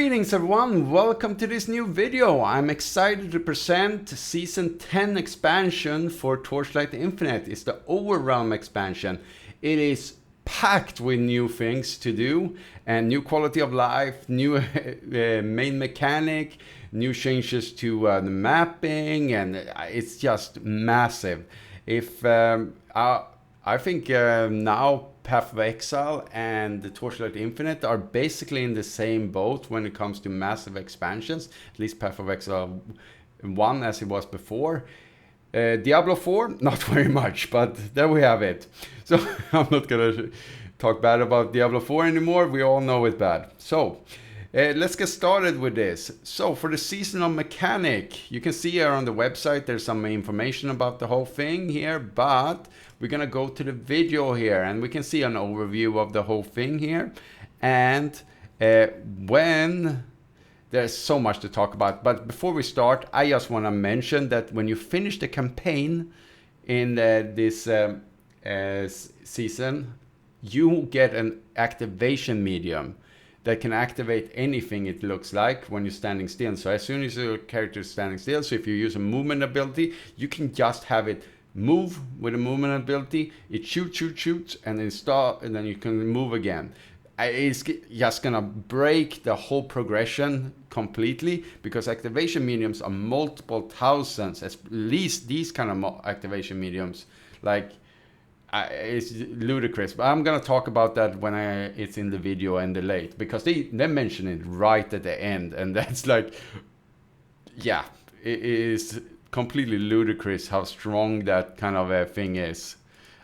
Greetings everyone, welcome to this new video. I'm excited to present Season 10 expansion for Torchlight Infinite. It's the OverRealm expansion. It is packed with new things to do and new quality of life, new main mechanic, new changes to the mapping, and it's just massive. I think now Path of Exile and the Torchlight Infinite are basically in the same boat when it comes to massive expansions. At least Path of Exile 1 as it was before. Diablo 4, not very much, but there we have it. So I'm not gonna talk bad about Diablo 4 anymore. We all know it's bad. So let's get started with this. So for the seasonal mechanic, you can see here on the website there's some information about the whole thing here, but we're gonna go to the video here and we can see an overview of the whole thing here. And when there's so much to talk about, but before we start, I just want to mention that when you finish the campaign in this season, you get an activation medium that can activate anything it looks like when you're standing still. So as soon as your character is standing still, so if you use a movement ability, you can just have it move with a movement ability, it shoots, and then stop, and then you can move again. It's just gonna break the whole progression completely, because activation mediums are multiple thousands, at least these kind of activation mediums. Like, it's ludicrous, but I'm gonna talk about that when it's in the video and the late, because they mention it right at the end, and that's like, yeah, it is completely ludicrous how strong that kind of a thing is.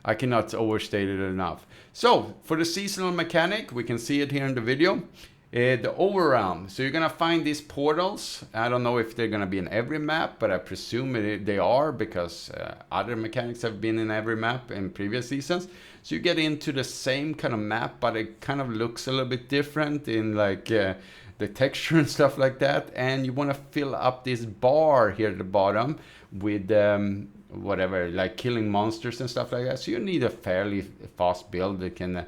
I cannot overstate it enough. So for the seasonal mechanic, we can see it here in the video. The OverRealm. So you're gonna find these portals. I don't know if they're gonna be in every map, but I presume they are, because other mechanics have been in every map in previous seasons. So you get into the same kind of map, but it kind of looks a little bit different in like the texture and stuff like that. And you want to fill up this bar here at the bottom with whatever, like killing monsters and stuff like that. So you need a fairly fast build that can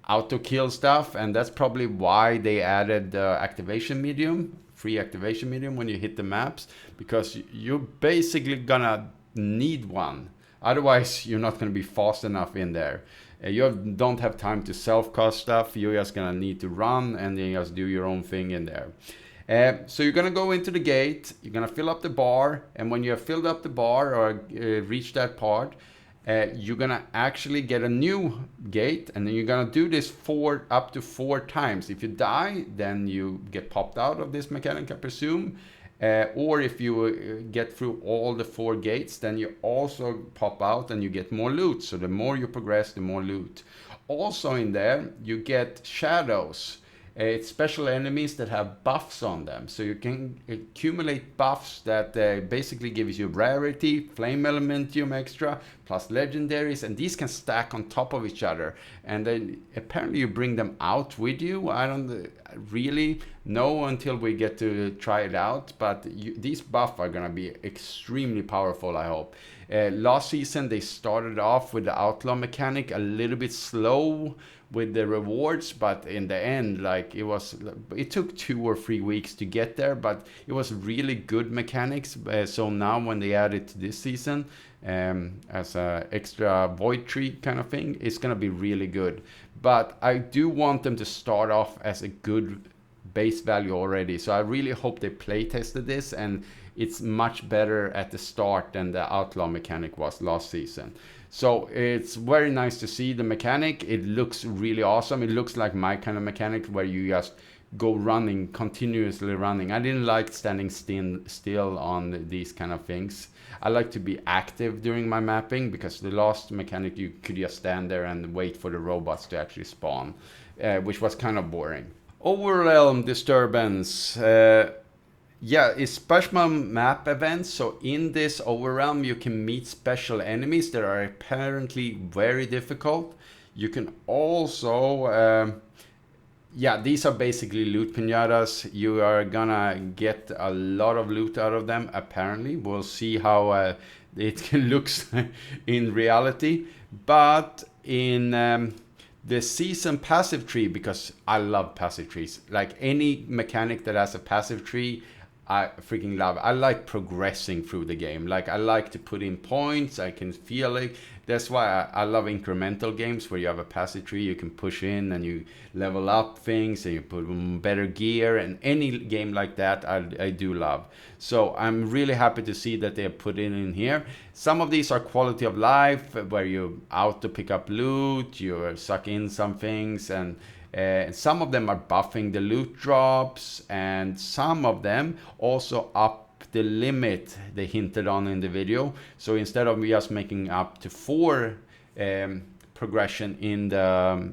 auto kill stuff, and that's probably why they added the activation medium, free activation medium when you hit the maps, because you're basically gonna need one. Otherwise you're not gonna be fast enough in there. You don't have time to self-cast stuff. You're just gonna need to run and then just do your own thing in there. So you're gonna go into the gate, you're gonna fill up the bar, and when you have filled up the bar or reach that part, you're gonna actually get a new gate, and then you're gonna do this up to 4 times. If you die, then you get popped out of this mechanic, I presume. Or if you get through all the 4 gates, then you also pop out and you get more loot. So the more you progress, the more loot. Also in there, you get shadows. It's special enemies that have buffs on them. So you can accumulate buffs that basically gives you rarity, flame elementium extra, plus legendaries, and these can stack on top of each other. And then apparently you bring them out with you. I don't really know until we get to try it out, but these buffs are gonna be extremely powerful, I hope. Last season they started off with the Outlaw mechanic a little bit slow with the rewards, but in the end, like, it took 2 or 3 weeks to get there, but it was really good mechanics. So now when they add it to this season as a extra void tree kind of thing, it's gonna be really good. But I do want them to start off as a good base value already, so I really hope they play tested this and it's much better at the start than the Outlaw mechanic was last season. So it's very nice to see the mechanic. It looks really awesome. It looks like my kind of mechanic where you just go running, continuously running. I didn't like standing still on these kind of things. I like to be active during my mapping, because the last mechanic you could just stand there and wait for the robots to actually spawn, which was kind of boring. OverRealm disturbance. Yeah, it's special map events. So in this OverRealm, you can meet special enemies that are apparently very difficult. You can also, yeah, these are basically loot pinatas. You are gonna get a lot of loot out of them, apparently. We'll see how it looks in reality. But in The season passive tree, because I love passive trees. Like any mechanic that has a passive tree, I freaking love. I like progressing through the game. Like I like to put in points. I can feel it. That's why I love incremental games where you have a passive tree. You can push in and you level up things and you put better gear. And any game like that, I do love. So I'm really happy to see that they have put it in here. Some of these are quality of life, where you're out to pick up loot, you suck in some things, and some of them are buffing the loot drops, and some of them also up the limit they hinted on in the video. So instead of just making up to 4 progression in the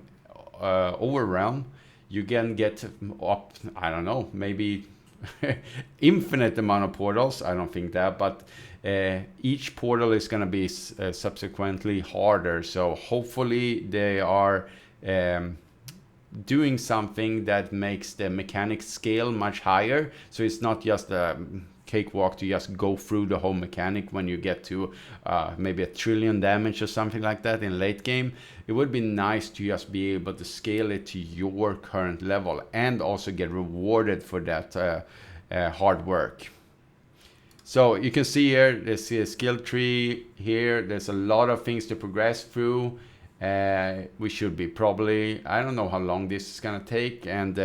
OverRealm, you can get up, I don't know, maybe infinite amount of portals. I don't think that, but each portal is going to be subsequently harder. So hopefully they are doing something that makes the mechanics scale much higher, so it's not just a cakewalk to just go through the whole mechanic when you get to maybe 1 trillion damage or something like that in late game. It would be nice to just be able to scale it to your current level and also get rewarded for that hard work. So you can see here, there's a skill tree here. There's a lot of things to progress through. We should be probably, I don't know how long this is gonna take, and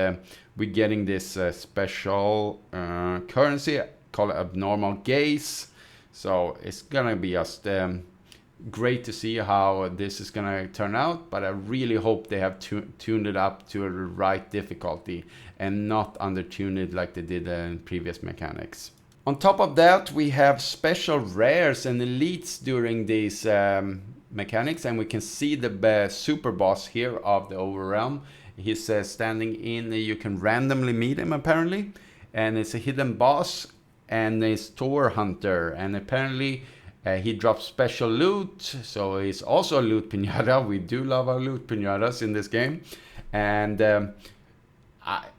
we're getting this special currency called abnormal gaze. So it's gonna be just great to see how this is gonna turn out, but I really hope they have tuned it up to the right difficulty and not under-tuned it like they did in previous mechanics. On top of that, we have special rares and elites during these mechanics, and we can see the super boss here of the OverRealm. He's standing in, you can randomly meet him apparently, and it's a hidden boss, and it's Thor Hunter, and apparently he drops special loot, so he's also a loot pinata. We do love our loot pinatas in this game, and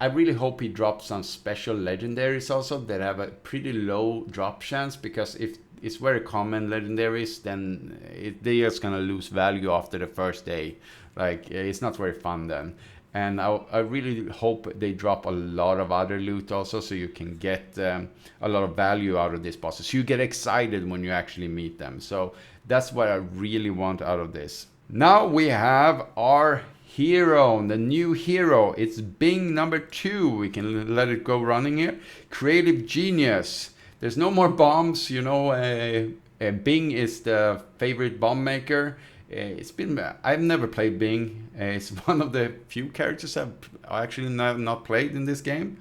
I really hope he drops some special legendaries also that have a pretty low drop chance, because if it's very common legendaries, then they're just gonna lose value after the first day. Like it's not very fun then. And I really hope they drop a lot of other loot also, so you can get a lot of value out of these bosses. You get excited when you actually meet them. So that's what I really want out of this. Now we have our hero, the new hero. It's Bing number 2. We can let it go running here. Creative genius. There's no more bombs, you know. Bing is the favorite bomb maker. I've never played Bing. It's one of the few characters I've actually not played in this game,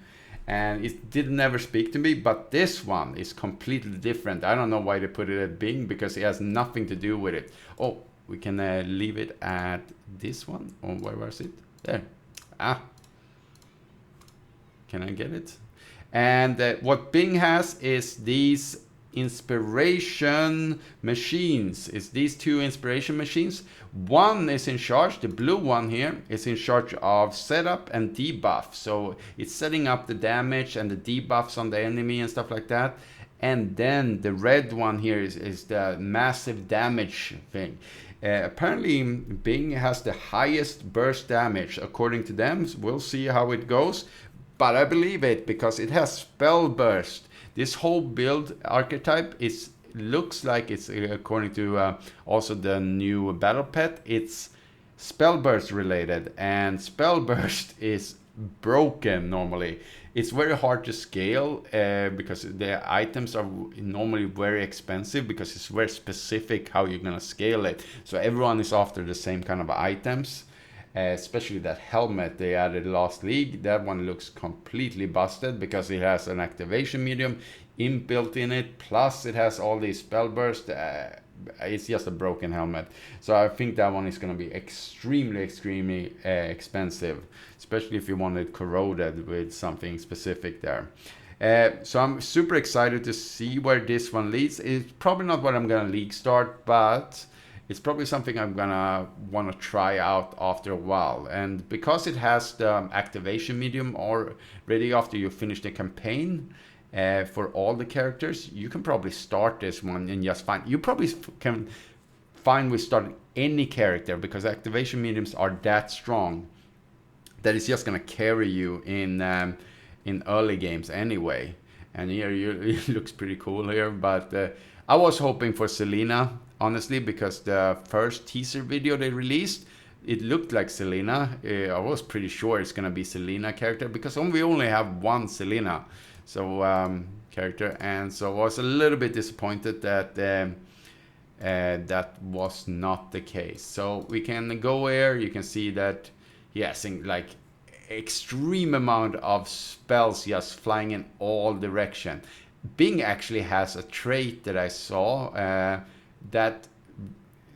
and it did never speak to me. But this one is completely different. I don't know why they put it at Bing, because it has nothing to do with it. Oh, we can leave it at this one. Oh, where was it? There. Can I get it? And what Bing has is these inspiration machines. It's these 2 inspiration machines. One is in charge, the blue one here is in charge of setup and debuff. So it's setting up the damage and the debuffs on the enemy and stuff like that. And then the red one here is the massive damage thing. Apparently Bing has the highest burst damage according to them. We'll see how it goes, but I believe it because it has spell burst. This whole build archetype looks like it's according to also the new battle pet, it's spell burst related, and spell burst is broken normally. It's very hard to scale because the items are normally very expensive, because it's very specific how you're gonna scale it. So everyone is after the same kind of items, especially that helmet they added last league. That one looks completely busted because it has an activation medium inbuilt in it, plus it has all these spell bursts. It's just a broken helmet. So I think that one is going to be extremely expensive, especially if you want it corroded with something specific there. So I'm super excited to see where this one leads. It's probably not what I'm going to league start, but it's probably something I'm going to want to try out after a while. And because it has the activation medium already after you finish the campaign, for all the characters, you can probably start this one and just find, you probably can find with starting any character, because activation mediums are that strong that it's just gonna carry you in early games anyway. And here it looks pretty cool here, but I was hoping for Selena, honestly, because the first teaser video they released, it looked like Selena. I was pretty sure it's gonna be Selena character, because we only have one Selena character, and so I was a little bit disappointed that that was not the case. So we can go here, you can see that he has like extreme amount of spells just flying in all direction. Bing actually has a trait that I saw that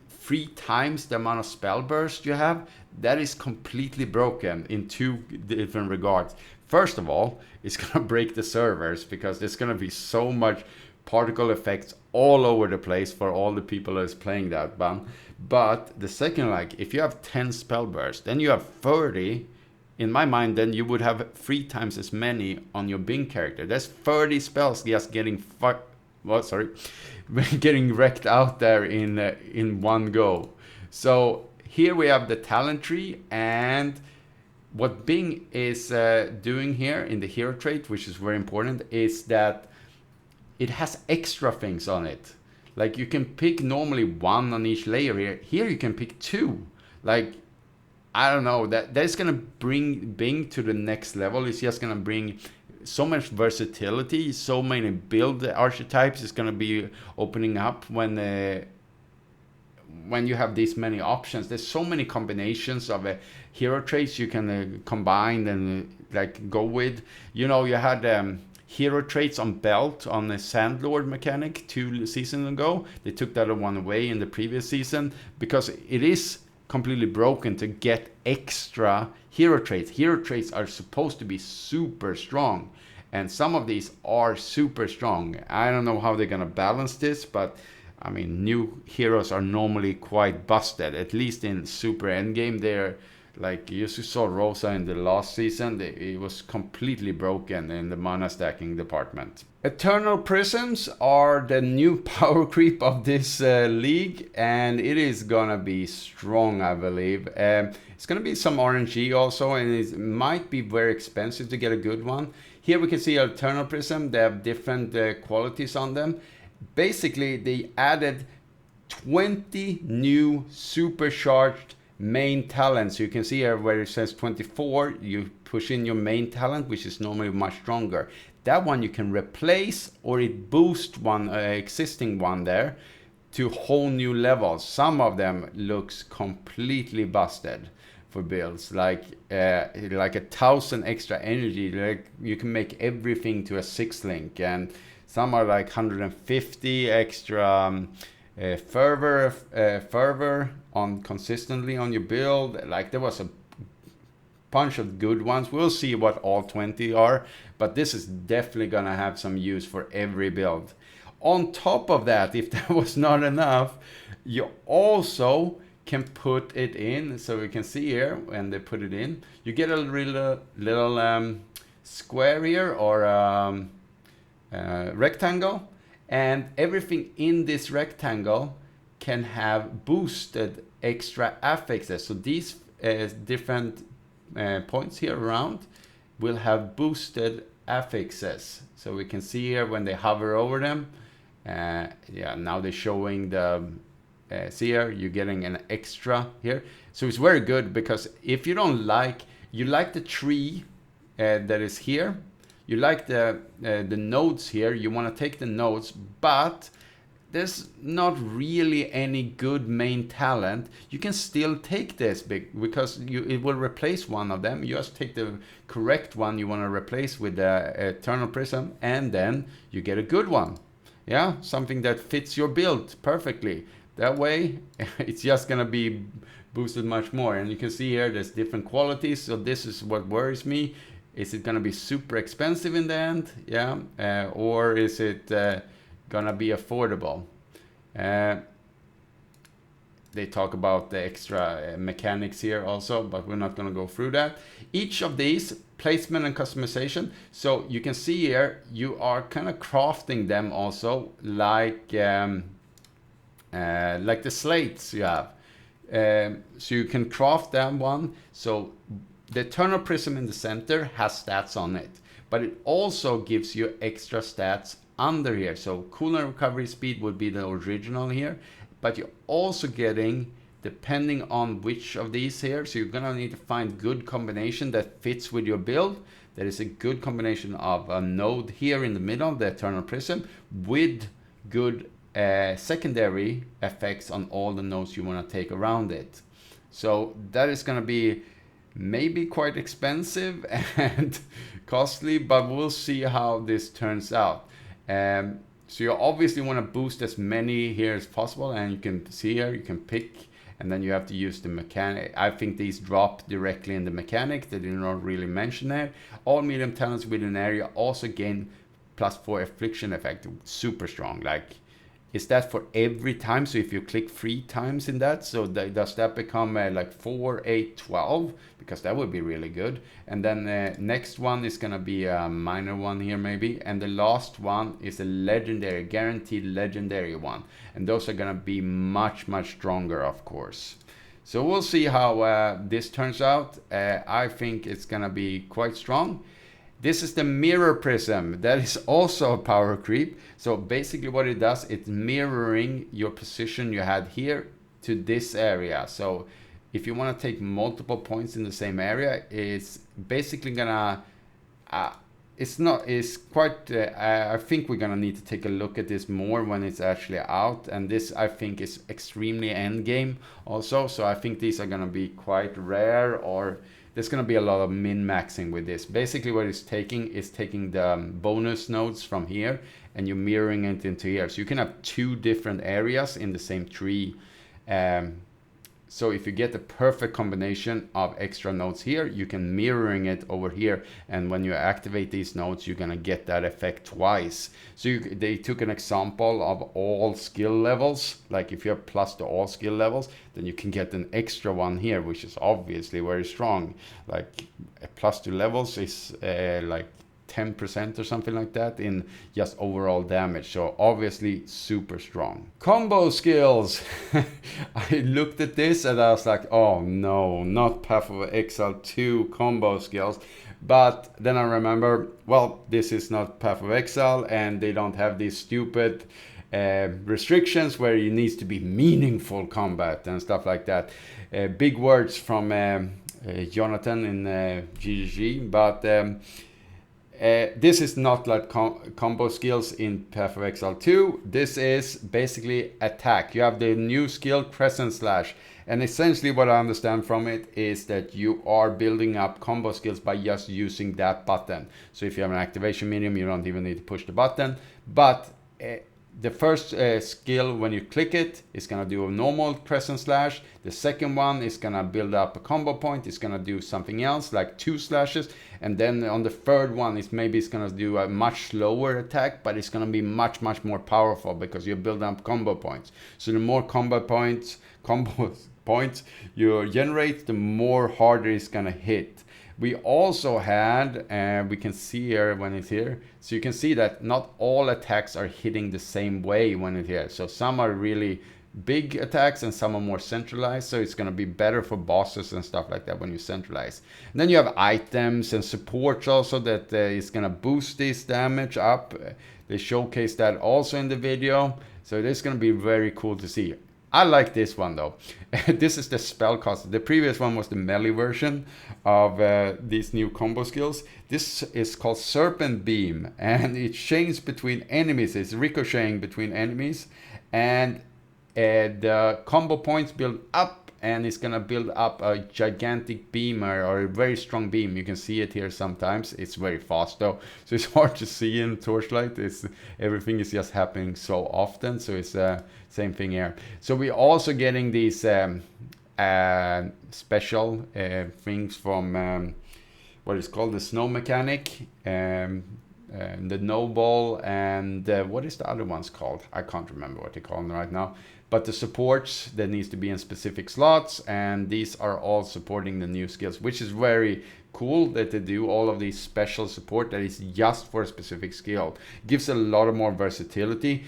3 times the amount of spell burst you have. That is completely broken in 2 different regards. First of all, it's gonna break the servers, because there's gonna be so much particle effects all over the place for all the people that's playing that ban. But the second, like, if you have 10 spell bursts, then you have 30. In my mind, then you would have 3 times as many on your Bing character. That's 30 spells just getting getting wrecked out there in one go. So here we have the talent tree, and what Bing is doing here in the hero trait, which is very important, is that it has extra things on it. Like, you can pick normally 1 on each layer here. Here you can pick 2. Like, I don't know, that's gonna bring Bing to the next level. It's just gonna bring so much versatility, so many build archetypes. It's gonna be opening up when you have these many options. There's so many combinations of hero traits you can combine and like go with. You know, you had hero traits on belt on the Sandlord mechanic 2 seasons ago. They took that one away in the previous season, because it is completely broken to get extra hero traits. Hero traits are supposed to be super strong, and some of these are super strong. I don't know how they're gonna balance this, but I mean, new heroes are normally quite busted, at least in super endgame. They're like, you saw Rosa in the last season, it was completely broken in the mana stacking department. Eternal Prisms are the new power creep of this league, and it is gonna be strong, I believe. It's gonna be some RNG also, and it might be very expensive to get a good one. Here we can see Eternal Prism. They have different qualities on them. Basically, they added 20 new supercharged main talents. You can see here where it says 24, you push in your main talent, which is normally much stronger. That one you can replace, or it boosts one existing one there to whole new levels. Some of them looks completely busted for builds, like 1,000 extra energy. Like, you can make everything to a 6 link, and some are like 150 extra fervor on consistently on your build. Like, there was a bunch of good ones. We'll see what all 20 are, but this is definitely gonna have some use for every build. On top of that, if that was not enough, you also can put it in. So we can see here when they put it in, you get a little square here, or rectangle, and everything in this rectangle can have boosted extra affixes. So these different points here around will have boosted affixes. So we can see here when they hover over them, yeah, now they're showing the see here, you're getting an extra here. So it's very good, because if you don't like, you like the tree that is here, you like the nodes here, you want to take the nodes, but there's not really any good main talent, you can still take this because it will replace one of them. You just take the correct one you want to replace with the Eternal Prism, and then you get a good one. Yeah, something that fits your build perfectly. That way, it's just gonna be boosted much more. And you can see here, there's different qualities. So this is what worries me. Is it gonna be super expensive in the end? Yeah, or is it gonna be affordable? They talk about the extra mechanics here also, but we're not gonna go through that. Each of these, placement and customization. So you can see here, you are kind of crafting them also like the slates you have. So you can craft that one. So the Eternal Prism in the center has stats on it, but it also gives you extra stats under here. So cooldown recovery speed would be the original here, but you're also getting, depending on which of these here, so you're gonna need to find good combination that fits with your build. That is a good combination of a node here in the middle, the Eternal Prism, with good secondary effects on all the nodes you want to take around it. So that is going to be maybe quite expensive and costly, but we'll see how this turns out. So you obviously want to boost as many here as possible, and you can see here, you can pick, and then you have to use the mechanic. I think these drop directly in the mechanic. They did not really mention that. All medium talents within an area also gain +4 affliction effect. Super strong. Like, is that for every time? So if you click 3 times in that, so does that become like 4, 8, 12? Because that would be really good. And then next one is gonna be a minor one here maybe. And the last one is a legendary, guaranteed legendary one. And those are gonna be much, much stronger, of course. So we'll see how this turns out. I think it's gonna be quite strong. This is the mirror prism. That is also a power creep. So basically what it does, it's mirroring your position you had here to this area. So if you want to take multiple points in the same area, it's basically gonna, I think we're gonna need to take a look at this more when it's actually out. And this, I think, is extremely endgame also. So I think these are gonna be quite rare, or there's going to be a lot of min-maxing with this. Basically what it's taking is taking the bonus nodes from here and you're mirroring it into here. So you can have 2 different areas in the same tree. So if you get the perfect combination of extra nodes here, you can mirroring it over here. And when you activate these nodes, you're going to get that effect twice. So they took an example of all skill levels. Like if you have plus to all skill levels, then you can get an extra one here, which is obviously very strong. Like plus 2 levels is like 10% or something like that in just overall damage. So obviously super strong. Combo skills. I looked at this and I was like, oh no, not Path of Exile 2 combo skills. But then I remember, well, this is not Path of Exile and they don't have these stupid restrictions where it needs to be meaningful combat and stuff like that. Big words from Jonathan in GGG, but this is not like combo skills in Path of Exile 2. This is basically attack. You have the new skill Crescent Slash, and essentially what I understand from it is that you are building up combo skills by just using that button. So if you have an activation medium, you don't even need to push the button. But the first skill, when you click it, is going to do a normal Crescent Slash. The second one is going to build up a combo point. It's going to do something else, like 2 slashes. And then on the third one, it's going to do a much slower attack, but it's going to be much, much more powerful because you build up combo points. So the more combo points you generate, the more harder it's going to hit. We also had, we can see here when it's here, so you can see that not all attacks are hitting the same way when it's here. So some are really big attacks and some are more centralized, so it's going to be better for bosses and stuff like that when you centralize. And then you have items and supports also that is going to boost this damage up. They showcase that also in the video, so it is going to be very cool to see. I like this one though. This is the spellcaster. The previous one was the melee version of these new combo skills. This is called Serpent Beam, and it changes between enemies. It's ricocheting between enemies, and the combo points build up, and it's gonna build up a gigantic beam or a very strong beam. You can see it here sometimes. It's very fast though, so it's hard to see in Torchlight. Everything is just happening so often, so it's same thing here. So we're also getting these special things from what is called the snow mechanic, the noble, and what is the other ones called? I can't remember what they call them right now. But the supports that needs to be in specific slots, and these are all supporting the new skills, which is very cool that they do all of these special support that is just for a specific skill. Gives a lot of more versatility.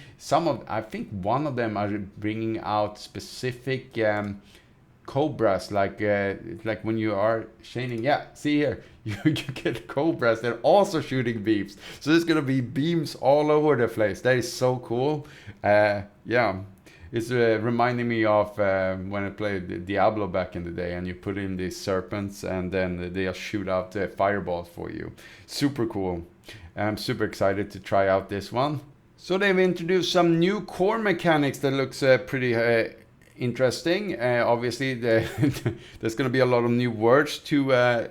I think one of them are bringing out specific cobras, like when you are chaining. Yeah, see here, you get cobras that are also shooting beams. So there's gonna be beams all over the place. That is so cool. Yeah, it's reminding me of when I played Diablo back in the day, and you put in these serpents, and then they just shoot out fireballs for you. Super cool. I'm super excited to try out this one. So they've introduced some new core mechanics that looks pretty interesting. Obviously, there's going to be a lot of new words to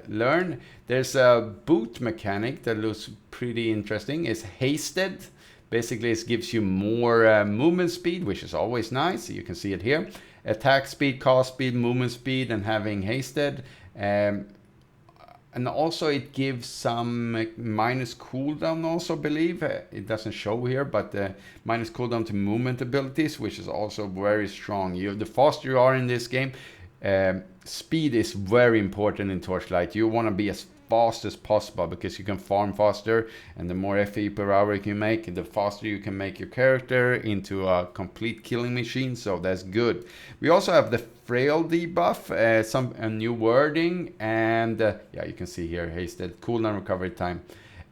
learn. There's a boot mechanic that looks pretty interesting. It's hasted. Basically, it gives you more movement speed, which is always nice. You can see it here. Attack speed, cast speed, movement speed, and having hasted. And also it gives some minus cooldown also, I believe. It doesn't show here, but minus cooldown to movement abilities, which is also very strong. The faster you are in this game, speed is very important in Torchlight. You want to be as fast as possible because you can farm faster, and the more FE per hour you can make, the faster you can make your character into a complete killing machine. So that's good. We also have the frail debuff, some new wording, and yeah, you can see here hasted cooldown recovery time.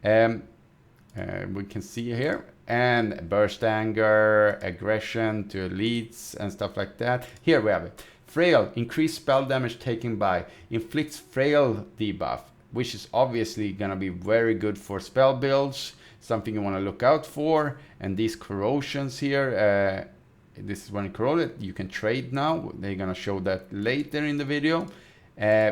We can see here, and burst anger, aggression to elites and stuff like that. Here we have it. Frail, increased spell damage taken by, inflicts frail debuff, which is obviously gonna be very good for spell builds, something you want to look out for. And these corrosions here, this is when it corroded, you can trade now. They're gonna show that later in the video.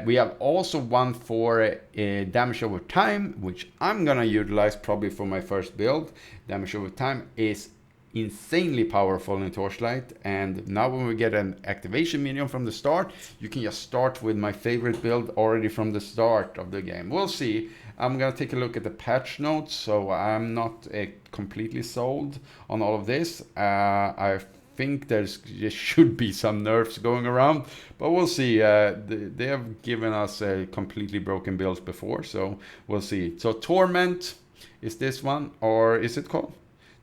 We have also one for damage over time, which I'm gonna utilize probably for my first build. Damage over time is insanely powerful in Torchlight, and now when we get an activation medium from the start, you can just start with my favorite build already from the start of the game. We'll see. I'm gonna take a look at the patch notes, so I'm not completely sold on all of this. I think there should be some nerfs going around, but we'll see. They have given us completely broken builds before, so we'll see. So Torment is this one, or is it called?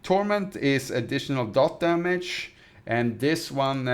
Torment is additional dot damage, and this one,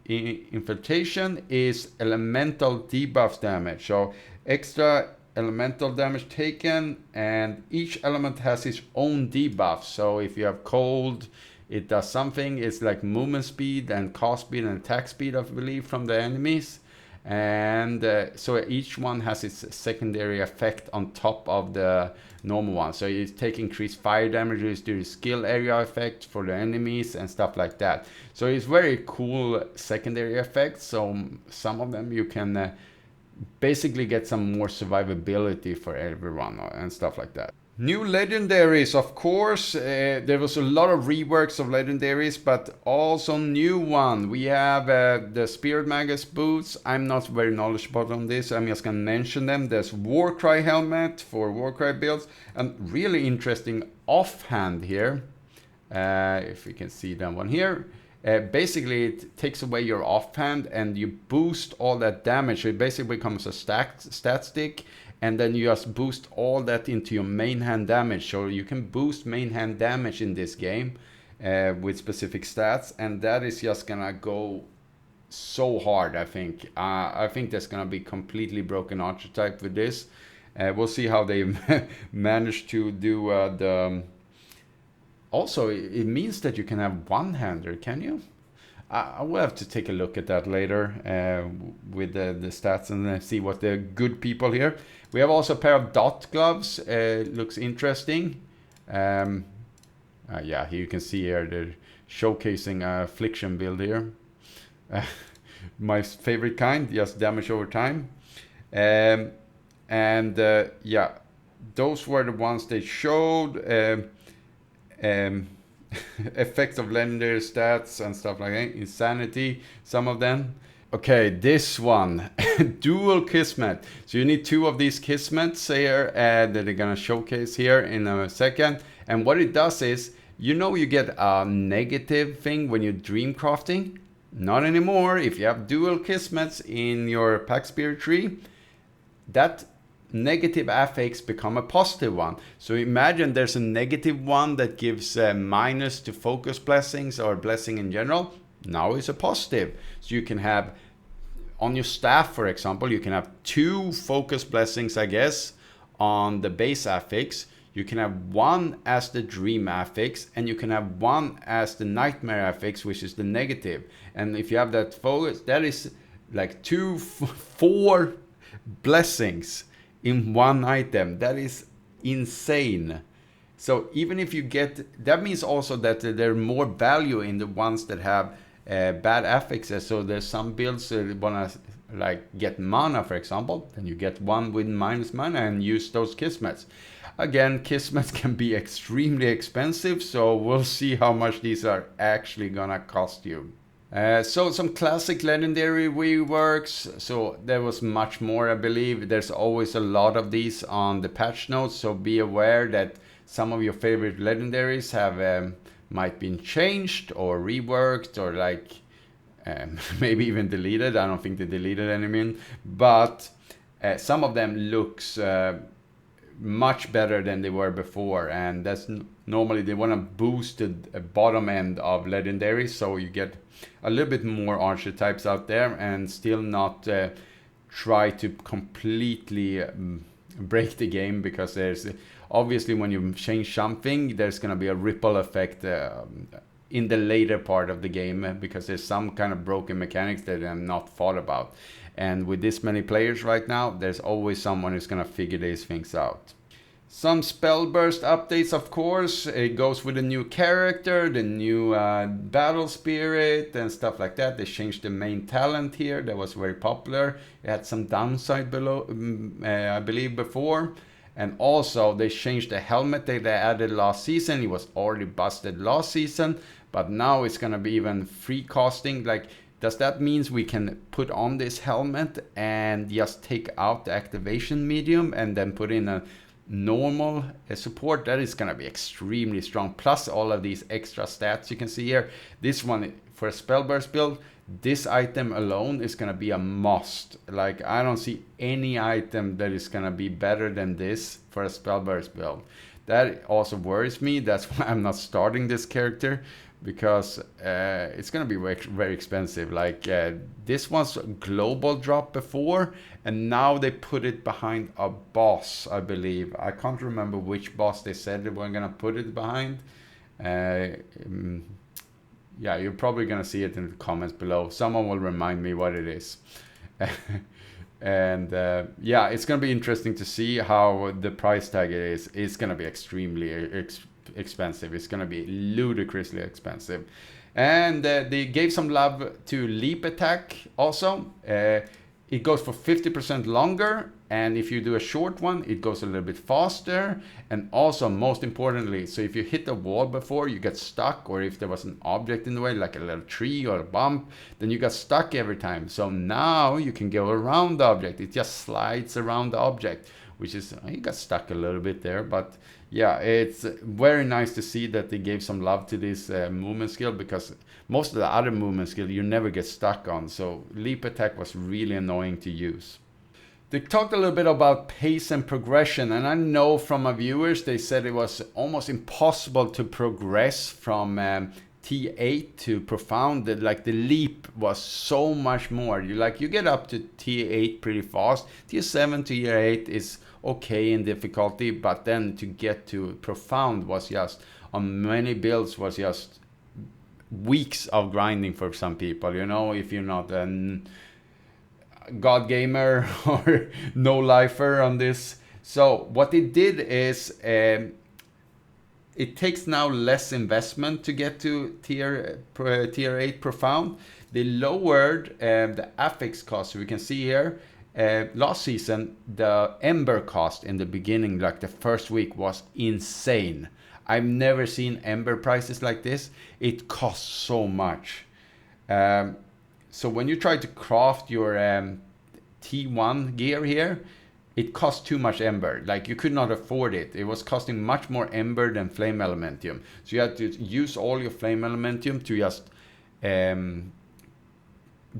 Infiltration, is elemental debuff damage. So extra elemental damage taken, and each element has its own debuff. So if you have cold, it does something. It's like movement speed and cast speed and attack speed, I believe, from the enemies. And so each one has its secondary effect on top of the normal one. So you take increased fire damages due to skill area effect for the enemies and stuff like that. So it's very cool secondary effects. So some of them you can basically get some more survivability for everyone and stuff like that. New legendaries, of course. There was a lot of reworks of legendaries, but also new one. We have the Spirit Magus boots. I'm not very knowledgeable on this. I'm just gonna mention them. There's Warcry helmet for Warcry builds, and really interesting offhand here. If you can see that one here. Basically, it takes away your offhand and you boost all that damage. So it basically becomes a stat stick, and then you just boost all that into your main hand damage. So you can boost main hand damage in this game with specific stats, and that is just gonna go so hard. I think there's gonna be completely broken archetype with this. We'll see how they manage to do the. Also, it means that you can have one-hander, can you? I will have to take a look at that later with the stats and see what the good people here. We have also a pair of dot gloves. Looks interesting. Yeah, here you can see here they're showcasing a affliction build here. My favorite kind, just damage over time. Yeah, those were the ones they showed. Effects of legendary stats and stuff like that. Insanity, some of them. Okay, this one. Dual Kismet. So you need 2 of these Kismets here that they're gonna showcase here in a second. And what it does is, you know, you get a negative thing when you're dream crafting. Not anymore. If you have dual Kismets in your pactspirit tree, that negative affix become a positive one. So imagine there's a negative one that gives minus to focus blessings or blessing in general. Now it's a positive. So you can have on your staff, for example, you can have 2 focus blessings, I guess, on the base affix. You can have 1 as the dream affix, and you can have 1 as the nightmare affix, which is the negative. And if you have that focus, that is like 4 blessings in 1 item. That is insane. So even if you get, that means also that there's more value in the ones that have bad affixes. So there's some builds that wanna like get mana, for example, then you get 1 with minus mana and use those kismets. Again, kismets can be extremely expensive, so we'll see how much these are actually gonna cost you. So some classic legendary reworks. So there was much more, I believe. There's always a lot of these on the patch notes, so be aware that some of your favorite legendaries have might been changed or reworked or like maybe even deleted. I don't think they deleted any, but some of them looks much better than they were before, and that's normally they want to boost the bottom end of legendaries, so you get a little bit more archetypes out there and still not try to completely break the game, because there's obviously when you change something there's going to be a ripple effect in the later part of the game, because there's some kind of broken mechanics that I'm not thought about. And with this many players right now, there's always someone who's going to figure these things out. Some spell burst updates, of course. It goes with a new character, the new battle spirit and stuff like that. They changed the main talent here. That was very popular. It had some downside below, I believe, before. And also they changed the helmet that they added last season. It was already busted last season, but now it's going to be even free costing. Like, does that mean we can put on this helmet and just take out the activation medium and then put in a normal support? That is going to be extremely strong, plus all of these extra stats you can see here. This one for a spell burst build, this item alone is going to be a must. Like, I don't see any item that is going to be better than this for a spell burst build. That also worries me. That's why I'm not starting this character, because it's going to be very expensive. Like this was a global drop before, and now they put it behind a boss, I believe. I can't remember which boss they said they were going to put it behind. Yeah, you're probably going to see it in the comments below. Someone will remind me what it is. And yeah, it's going to be interesting to see how the price tag is. It's going to be extremely expensive. It's going to be ludicrously expensive. And they gave some love to leap attack also. It goes for 50% longer, and if you do a short one, it goes a little bit faster. And also, most importantly, so if you hit a wall before, you get stuck, or if there was an object in the way, like a little tree or a bump, then you got stuck every time. So now you can go around the object. It just slides around the object, which is, you got stuck a little bit there, but yeah, it's very nice to see that they gave some love to this movement skill, because most of the other movement skill you never get stuck on. So leap attack was really annoying to use. They talked a little bit about pace and progression, and I know from my viewers they said it was almost impossible to progress from T8 to profound. That like the leap was so much more. You get up to T8 pretty fast. Tier 7 to Tier 8 is okay in difficulty, but then to get to profound was just, on many builds, was just weeks of grinding for some people. You know, if you're not a god gamer or no lifer on this. So what it did is it takes now less investment to get to tier 8 profound. They lowered the affix cost. So we can see here last season the ember cost in the beginning, like the first week, was insane. I've never seen ember prices like this. It costs so much. So when you try to craft your T1 gear here, it costs too much ember. Like, you could not afford it. It was costing much more ember than flame elementium. So you had to use all your flame elementium to just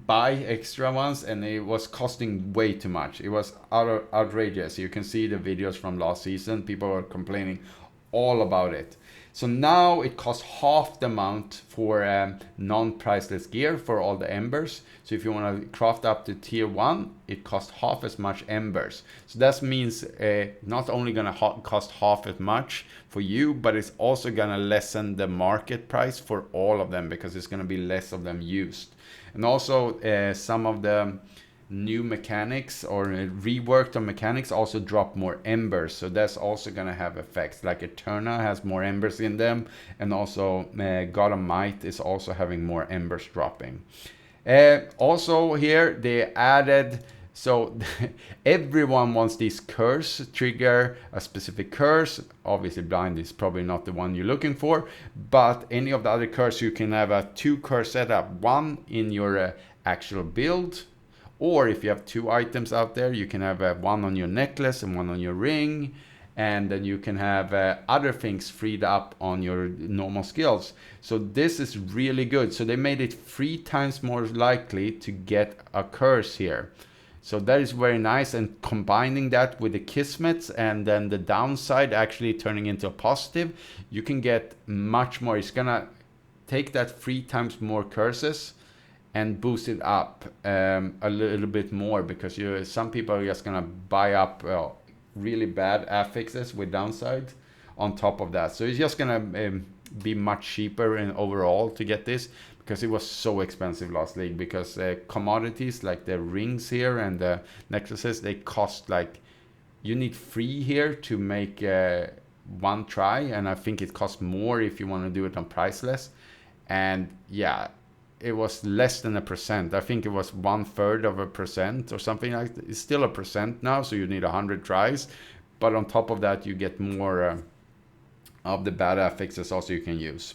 buy extra ones, and it was costing way too much. It was outrageous. You can see the videos from last season. People were complaining all about it. So now it costs half the amount for non-priceless gear for all the embers. So if you want to craft up to tier 1, it costs half as much embers. So that means not only going to cost half as much for you, but it's also going to lessen the market price for all of them, because it's going to be less of them used. And also some of the new mechanics or reworked on mechanics also drop more embers, so that's also going to have effects. Like Aeterna has more embers in them, and also God of Might is also having more embers dropping. Also here they added, so everyone wants this curse, trigger a specific curse. Obviously blind is probably not the one you're looking for, but any of the other curse, you can have a 2 curse setup, one in your actual build, or if you have 2 items out there, you can have one on your necklace and one on your ring, and then you can have other things freed up on your normal skills. So this is really good. So they made it 3 times more likely to get a curse here. So that is very nice, and combining that with the Kismets and then the downside actually turning into a positive, you can get much more. It's gonna take that 3 times more curses and boost it up a little bit more, because some people are just gonna buy up really bad affixes with downside on top of that. So it's just gonna be much cheaper in overall to get this, because it was so expensive last league, because commodities like the rings here and the necklaces, they cost like, you need 3 here to make 1 try, and I think it costs more if you want to do it on priceless. And yeah, it was less than 1%. I think it was 1/3 of a percent or something like that. It's still 1% now, so you need 100 tries. But on top of that, you get more of the bad affixes also you can use.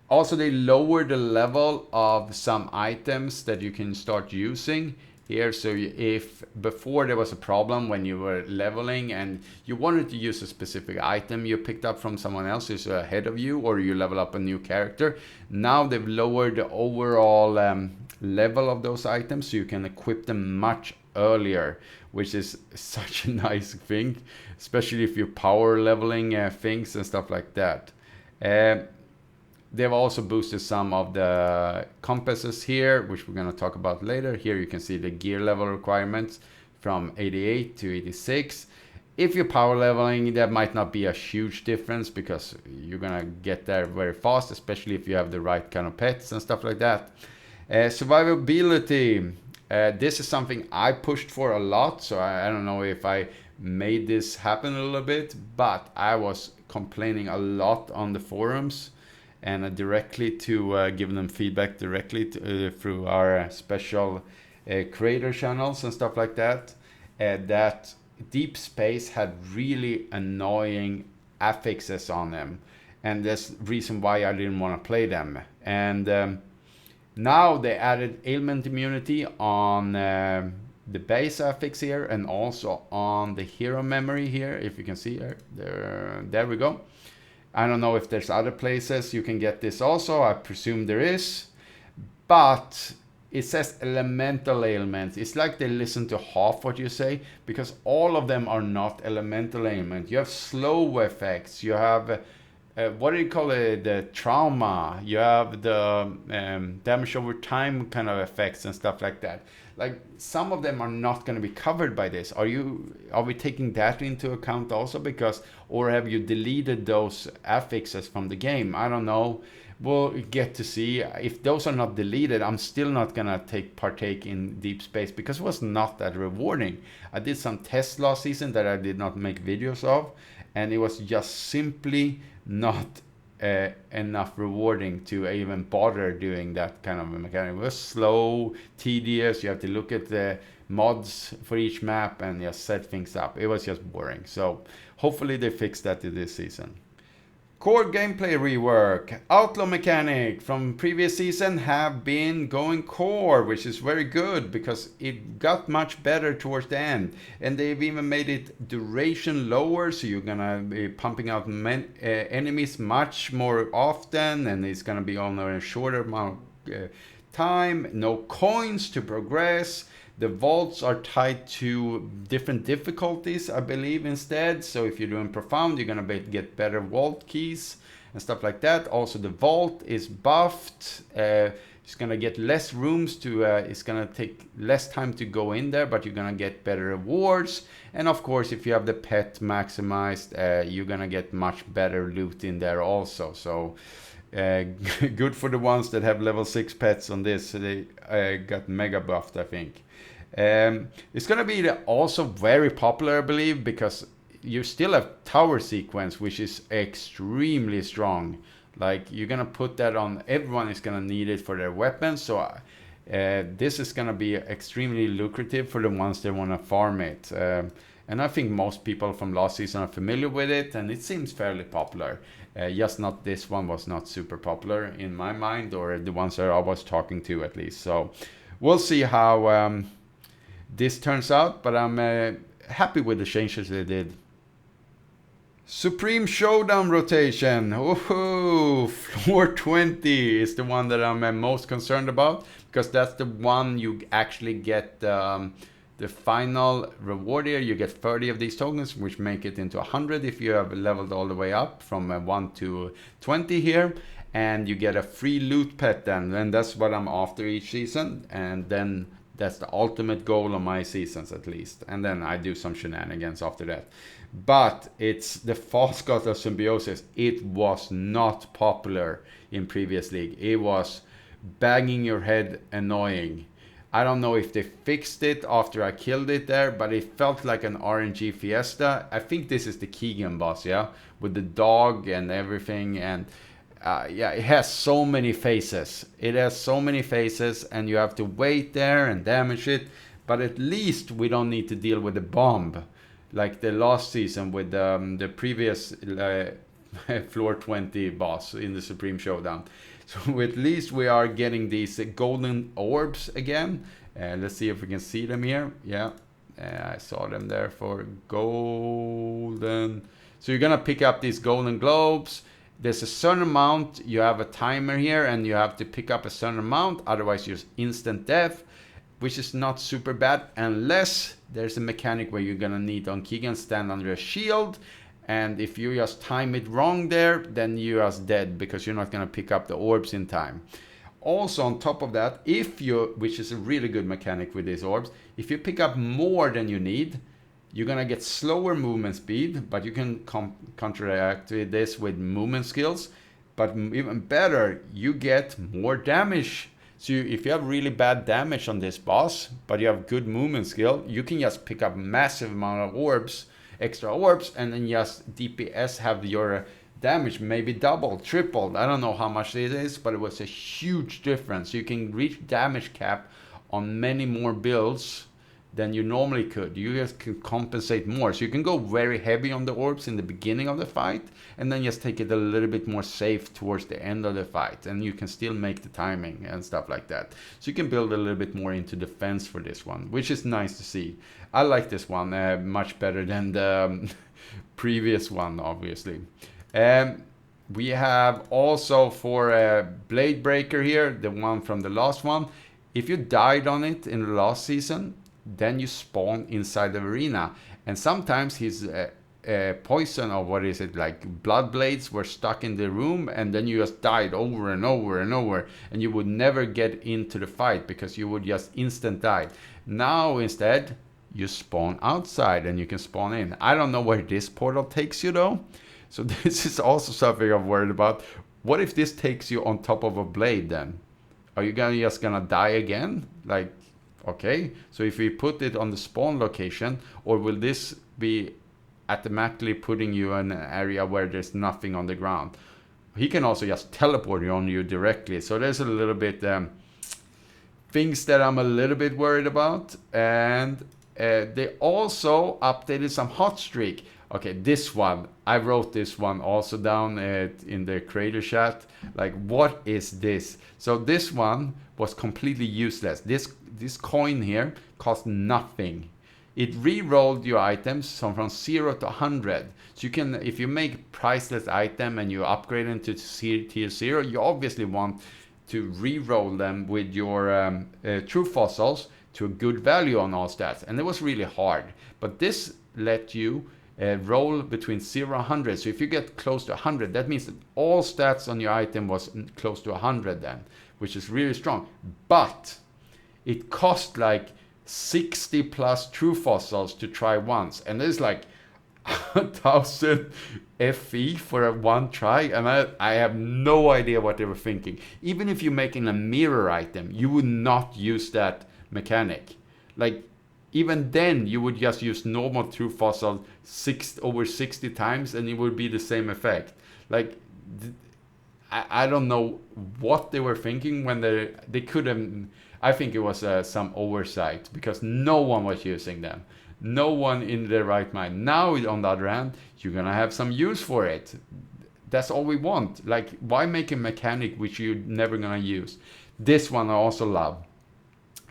Also, they lowered the level of some items that you can start using here. So if before there was a problem when you were leveling and you wanted to use a specific item you picked up from someone else who's ahead of you, or you level up a new character, now they've lowered the overall level of those items, so you can equip them much earlier, which is such a nice thing, especially if you're power leveling things and stuff like that. They've also boosted some of the compasses here, which we're going to talk about later. Here you can see the gear level requirements from 88 to 86. If you're power leveling, that might not be a huge difference, because you're going to get there very fast, especially if you have the right kind of pets and stuff like that. Survivability. This is something I pushed for a lot, so I don't know if I made this happen a little bit, but I was complaining a lot on the forums, and directly to give them feedback directly through our special creator channels and stuff like that, that Deep Space had really annoying affixes on them, and that's the reason why I didn't want to play them. And now they added ailment immunity on the base affix here, and also on the hero memory here, if you can see here. There we go. I don't know if there's other places you can get this also. I presume there is. But it says elemental ailments. It's like they listen to half what you say, because all of them are not elemental ailment. You have slow effects. You have, what do you call it? The trauma. You have the damage over time kind of effects and stuff like that. Like, some of them are not going to be covered by this. Are we taking that into account also? Because, or have you deleted those affixes from the game? I don't know. We'll get to see. If those are not deleted, I'm still not going to partake in Deep Space, because it was not that rewarding. I did some tests last season that I did not make videos of, and it was just simply not enough rewarding to even bother doing that kind of a mechanic. It was slow, tedious. You have to look at the mods for each map and just set things up. It was just boring. So hopefully they fix that in this season. Core gameplay rework. Outlaw mechanic from previous season have been going core, which is very good, because it got much better towards the end. And they've even made it duration lower, so you're gonna be pumping out enemies much more often, and it's gonna be on a shorter amount of time. No coins to progress. The vaults are tied to different difficulties, I believe, instead. So if you're doing profound, you're gonna get better vault keys and stuff like that. Also, the vault is buffed. It's gonna get less rooms to. It's gonna take less time to go in there, but you're gonna get better rewards. And of course, if you have the pet maximized, you're gonna get much better loot in there also. So. Good for the ones that have level 6 pets on this. They got mega buffed, I think. It's gonna be also very popular, I believe, because you still have tower sequence, which is extremely strong. Like, you're gonna put that on, everyone is gonna need it for their weapons. So this is gonna be extremely lucrative for the ones that wanna farm it. And I think most people from last season are familiar with it, and it seems fairly popular. Just not this one was not super popular in my mind, or the ones that I was talking to at least. So we'll see how this turns out, but I'm happy with the changes they did. Supreme Showdown rotation. Woohoo! Floor 20 is the one that I'm most concerned about, because that's the one you actually get the final reward here. You get 30 of these tokens, which make it into 100 if you have leveled all the way up from 1 to 20 here. And you get a free loot pet then. And that's what I'm after each season. And then that's the ultimate goal of my seasons, at least. And then I do some shenanigans after that. But it's the false god of symbiosis. It was not popular in previous league. It was banging your head annoying. I don't know if they fixed it after I killed it there, but it felt like an RNG fiesta. I think this is the Keegan boss, yeah? With the dog and everything. And yeah, it has so many faces. It has so many faces, and you have to wait there and damage it. But at least we don't need to deal with the bomb, like the last season with the previous floor 20 boss in the Supreme Showdown. So at least we are getting these golden orbs again. Let's see if we can see them here. Yeah, I saw them there for golden. So you're gonna pick up these golden globes. There's a certain amount. You have a timer here, and you have to pick up a certain amount. Otherwise, you're instant death, which is not super bad, unless there's a mechanic where you're gonna need on Keegan stand under a shield. And if you just time it wrong there, then you're just dead, because you're not going to pick up the orbs in time. Also, on top of that, if you, which is a really good mechanic with these orbs, if you pick up more than you need, you're going to get slower movement speed, but you can counteract this with movement skills. But even better, you get more damage. So if you have really bad damage on this boss, but you have good movement skill, you can just pick up massive amount of orbs, extra orbs, and then just DPS have your damage maybe doubled, tripled. I don't know how much it is, but it was a huge difference. You can reach damage cap on many more builds than you normally could. You just can compensate more. So you can go very heavy on the orbs in the beginning of the fight, and then just take it a little bit more safe towards the end of the fight, and you can still make the timing and stuff like that. So you can build a little bit more into defense for this one, which is nice to see. I like this one much better than the previous one, obviously. We have also for Blade Breaker here, the one from the last one. If you died on it in the last season, then you spawn inside the arena. And sometimes his poison, or what is it, like blood blades were stuck in the room, and then you just died over and over and over, and you would never get into the fight because you would just instant die. Now instead, you spawn outside and you can spawn in. I don't know where this portal takes you though. So this is also something I'm worried about. What if this takes you on top of a blade then? Are you just gonna die again? Like, okay, so if we put it on the spawn location, or will this be automatically putting you in an area where there's nothing on the ground? He can also just teleport on you directly. So there's a little bit things that I'm a little bit worried about. And they also updated some hot streak. Okay, this one, I wrote this one also down in the creator chat. Like, what is this? So this one was completely useless. This coin here cost nothing. It re-rolled your items from 0 to 100. So you can, if you make priceless item and you upgrade them to tier 0, you obviously want to re-roll them with your true fossils to a good value on all stats, and it was really hard. But this let you roll between 0 and 100. So if you get close to 100, that means that all stats on your item was close to 100 then, which is really strong. But it cost like 60 plus true fossils to try once, and there's like 1,000 FE for a one try, and I have no idea what they were thinking. Even if you're making a mirror item, you would not use that mechanic. Like, even then you would just use normal true fossil over 60 times and it would be the same effect. Like, I don't know what they were thinking when they could have. I think it was some oversight, because no one was using them. No one in their right mind. Now, on the other hand, you're gonna have some use for it. That's all we want. Like, why make a mechanic which you're never gonna use? This one I also love.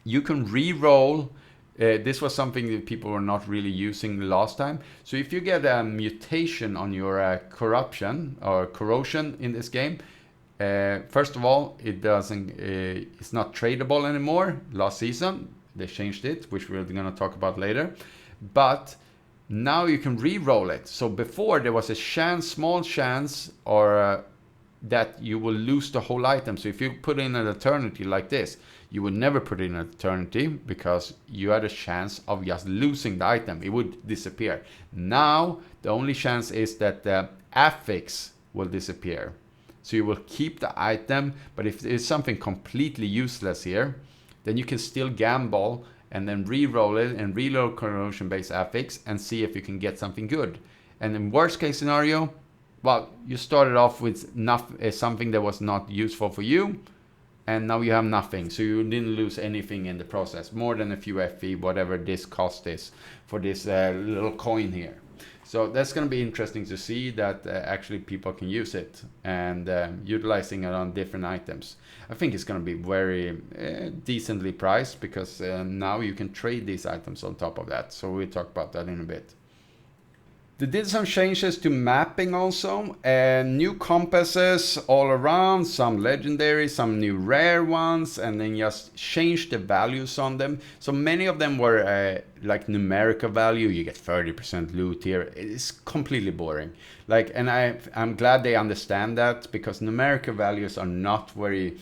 You can re-roll. This was something that people were not really using last time. So if you get a mutation on your corruption or corrosion in this game, first of all, it's not tradable anymore. Last season they changed it, which we're going to talk about later. But now you can re-roll it. So before there was a small chance, or that you will lose the whole item. So if you put in an eternity like this, you would never put in an eternity, because you had a chance of just losing the item. It would disappear. Now the only chance is that the affix will disappear. So you will keep the item, but if there's something completely useless here, then you can still gamble and then re-roll it and reload corrosion-based affix and see if you can get something good. And in worst case scenario, well, you started off with something that was not useful for you, and now you have nothing. So you didn't lose anything in the process, more than a few FE, whatever this cost is for this little coin here. So that's going to be interesting to see that actually people can use it and utilizing it on different items. I think it's going to be very decently priced, because now you can trade these items on top of that. So we'll talk about that in a bit. They did some changes to mapping also, and new compasses all around, some legendary, some new rare ones, and then just changed the values on them. So many of them were like numerical value. You get 30% loot here. It's completely boring. Like, and I'm glad they understand that, because numerical values are not very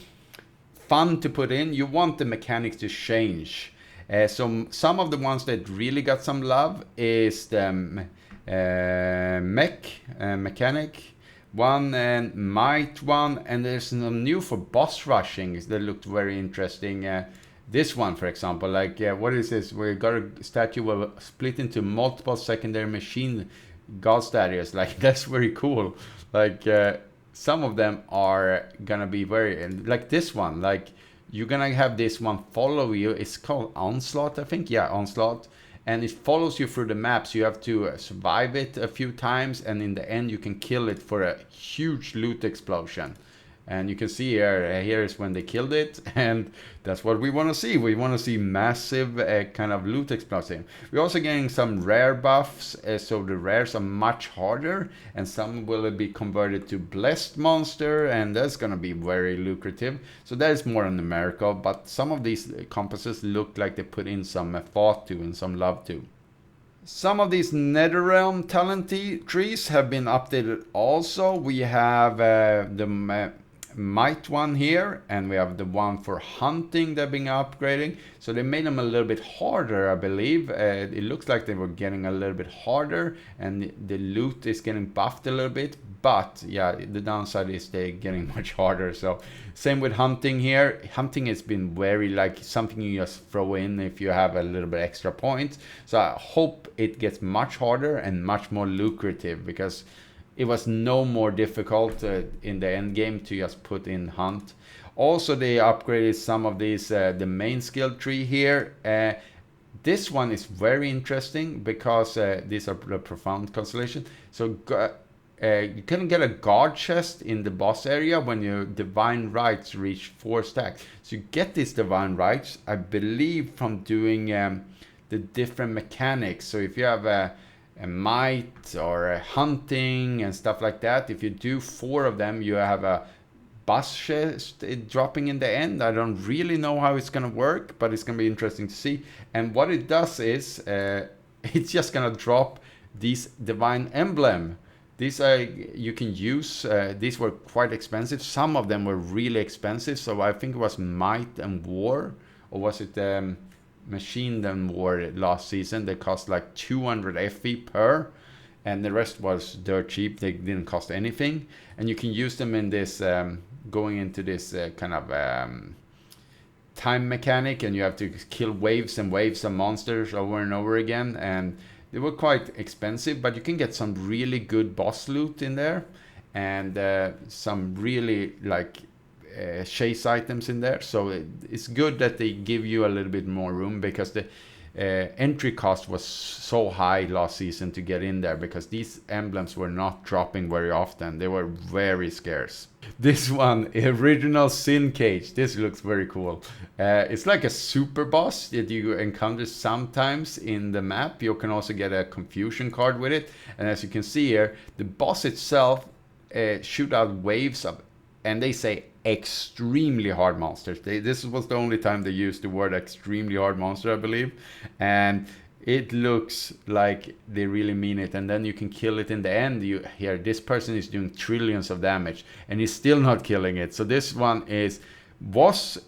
fun to put in. You want the mechanics to change. So some of the ones that really got some love is the mechanic one and might one, and there's some new for boss rushing that looked very interesting. This one, for example, like what is this? We got a statue will split into multiple secondary machine god statues. Like, that's very cool. Like some of them are gonna be very, like this one, like you're gonna have this one follow you. It's called Onslaught, I think. Yeah, Onslaught. And it follows you through the maps. You have to survive it a few times, and in the end you can kill it for a huge loot explosion. And you can see here is when they killed it, and that's what we want to see. We want to see massive kind of loot explosion. We're also getting some rare buffs, so the rares are much harder, and some will be converted to blessed monster, and that's going to be very lucrative. So that is more numerical, but some of these compasses look like they put in some thought to and some love to. Some of these NetherRealm talent trees have been updated also. We have the might one here, and we have the one for hunting that been upgrading. So they made them a little bit harder, I believe. It looks like they were getting a little bit harder, and the loot is getting buffed a little bit. But yeah, the downside is they're getting much harder. So same with hunting here. Hunting has been very like something you just throw in if you have a little bit extra points. So I hope it gets much harder and much more lucrative, because it was no more difficult in the end game to just put in hunt. Also, they upgraded some of these, the main skill tree here. This one is very interesting, because these are the profound constellation. So you can get a guard chest in the boss area when your divine rights reach 4 stacks. So you get these divine rights, I believe, from doing the different mechanics. So if you have a might or a hunting and stuff like that, if you do 4 of them, you have a bus chest dropping in the end. I don't really know how it's gonna work, but it's gonna be interesting to see. And what it does is it's just gonna drop these divine emblem. These you can use. These were quite expensive. Some of them were really expensive. So I think it was Might and War, or was it Machine and War last season? They cost like 200 FE per, and the rest was dirt cheap. They didn't cost anything, and you can use them in this going into this kind of time mechanic, and you have to kill waves and waves of monsters over and over again, and they were quite expensive, but you can get some really good boss loot in there, and some really like chase items in there. So it's good that they give you a little bit more room, because the entry cost was so high last season to get in there, because these emblems were not dropping very often. They were very scarce. This one, original Sin Cage. This looks very cool. It's like a super boss that you encounter sometimes in the map. You can also get a confusion card with it. And as you can see here, the boss itself shoot out waves of, and they say extremely hard monsters. This was the only time they used the word extremely hard monster, I believe. And it looks like they really mean it. And then you can kill it in the end. You hear this person is doing trillions of damage, and he's still not killing it. So this one was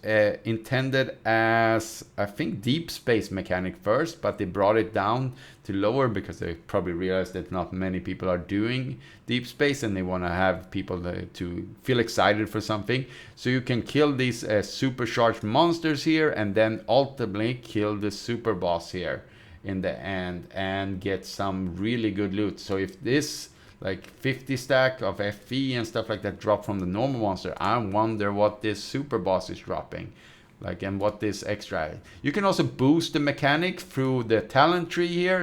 intended as, I think, deep space mechanic first, but they brought it down to lower because they probably realized that not many people are doing deep space, and they want to have people to feel excited for something. So you can kill these supercharged monsters here, and then ultimately kill the super boss here in the end and get some really good loot. So if this like 50 stack of FE and stuff like that drop from the normal monster, I wonder what this super boss is dropping, like, and what this extra. You can also boost the mechanic through the talent tree here,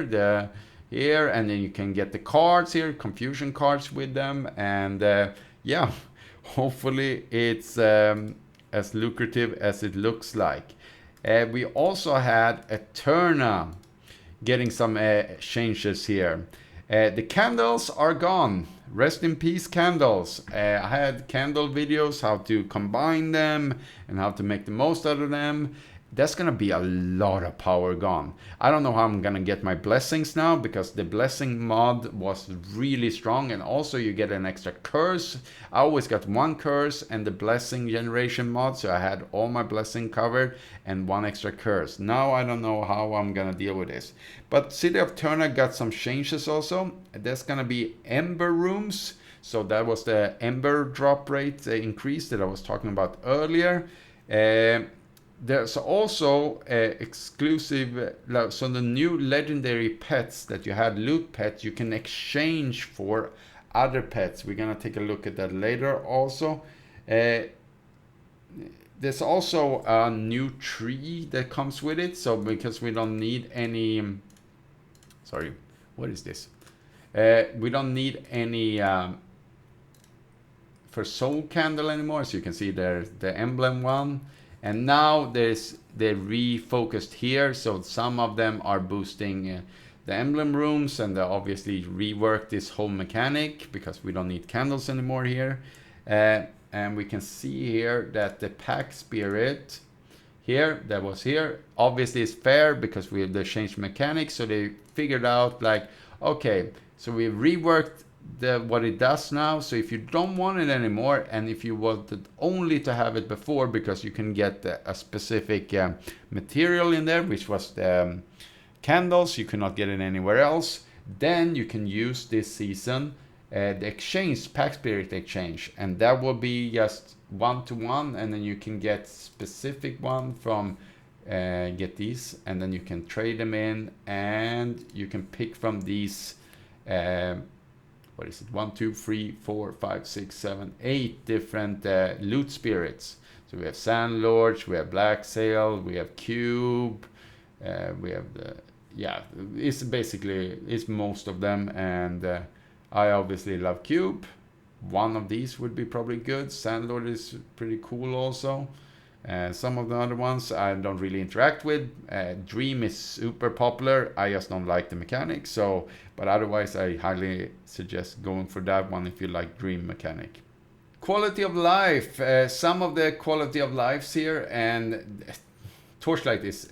and then you can get the cards here, confusion cards with them, and yeah, hopefully it's as lucrative as it looks like. We also had Aeterna getting some changes here. The candles are gone. Rest in peace, candles. I had candle videos, how to combine them and how to make the most out of them. That's gonna be a lot of power gone. I don't know how I'm gonna get my blessings now, because the blessing mod was really strong, and also you get an extra curse. I always got one curse and the blessing generation mod, so I had all my blessing covered and one extra curse. Now I don't know how I'm gonna deal with this. But City of Aeterna got some changes also. There's gonna be Ember rooms. So that was the Ember drop rate increase that I was talking about earlier. There's also exclusive, so the new legendary pets that you had, loot pets, you can exchange for other pets. We're gonna take a look at that later also. There's also a new tree that comes with it. So because we don't need any, sorry, what is this? We don't need any for soul candle anymore. So you can see there's the emblem one. And now they're refocused here, so some of them are boosting the emblem rooms, and they obviously rework this whole mechanic because we don't need candles anymore here. And we can see here that the pactspirit here, that was here, obviously is fair because they changed mechanics. So they figured out like, okay, so we reworked what it does now. So if you don't want it anymore, and if you wanted only to have it before because you can get a specific material in there, which was the candles, you cannot get it anywhere else, then you can use this season the exchange, pactspirit exchange, and that will be just 1-to-1, and then you can get specific one from get these, and then you can trade them in, and you can pick from these what is it, 1, 2, 3, 4, 5, 6, 7, 8 different loot spirits. So we have Sand Lords, we have Black Sail, we have Cube, we have the, yeah, it's basically, it's most of them, and I obviously love Cube. One of these would be probably good. Sand Lord is pretty cool also. Some of the other ones I don't really interact with. Dream is super popular. I just don't like the mechanics. But otherwise I highly suggest going for that one if you like Dream mechanic. Quality of life. Some of the quality of lives here, and Torchlight is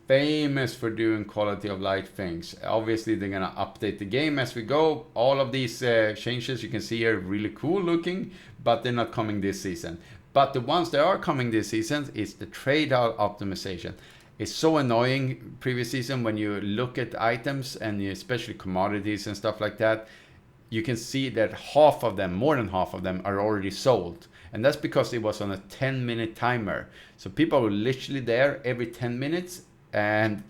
famous for doing quality of life things. Obviously, they're gonna update the game as we go. All of these changes you can see here really cool looking, but they're not coming this season. But the ones that are coming this season is the trade-out optimization. It's so annoying previous season when you look at items and especially commodities and stuff like that. You can see that half of them, more than half of them, are already sold. And that's because it was on a 10-minute timer. So people were literally there every 10 minutes. And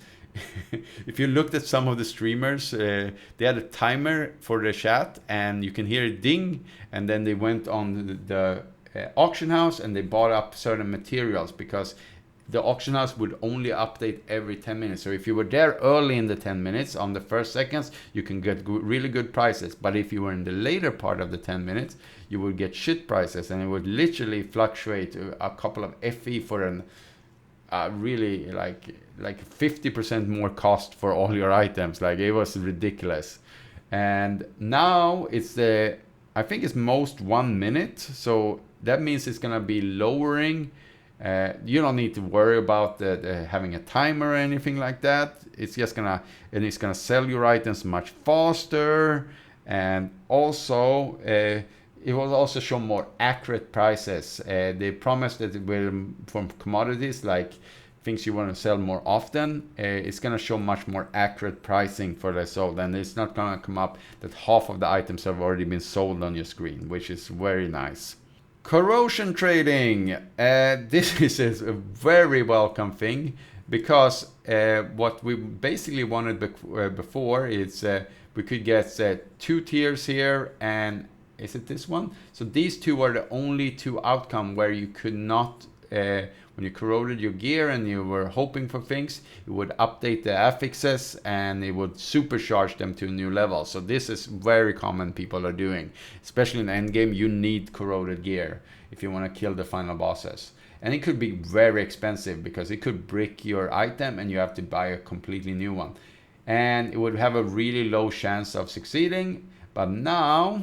if you looked at some of the streamers, they had a timer for the chat, and you can hear it ding. And then they went on the auction house and they bought up certain materials, because the auction house would only update every 10 minutes. So if you were there early in the 10 minutes, on the first seconds, you can get really good prices. But if you were in the later part of the 10 minutes, you would get shit prices, and it would literally fluctuate a couple of FE for an really like 50% more cost for all your items. Like, it was ridiculous. And now it's I think it's most 1 minute. So that means it's gonna be lowering. You don't need to worry about having a timer or anything like that. It's just gonna sell your items much faster, and also it will also show more accurate prices. They promised that it will, from commodities like things you want to sell more often, it's gonna show much more accurate pricing for the sold, and it's not gonna come up that half of the items have already been sold on your screen, which is very nice. Corrosion trading. This is a very welcome thing, because what we basically wanted before is we could get 2 tiers here, and is it this one? So these two are the only 2 outcome where you could not, when you corroded your gear and you were hoping for things, it would update the affixes and it would supercharge them to a new level. So this is very common people are doing, especially in endgame. You need corroded gear if you want to kill the final bosses. And it could be very expensive, because it could brick your item and you have to buy a completely new one. And it would have a really low chance of succeeding. But now,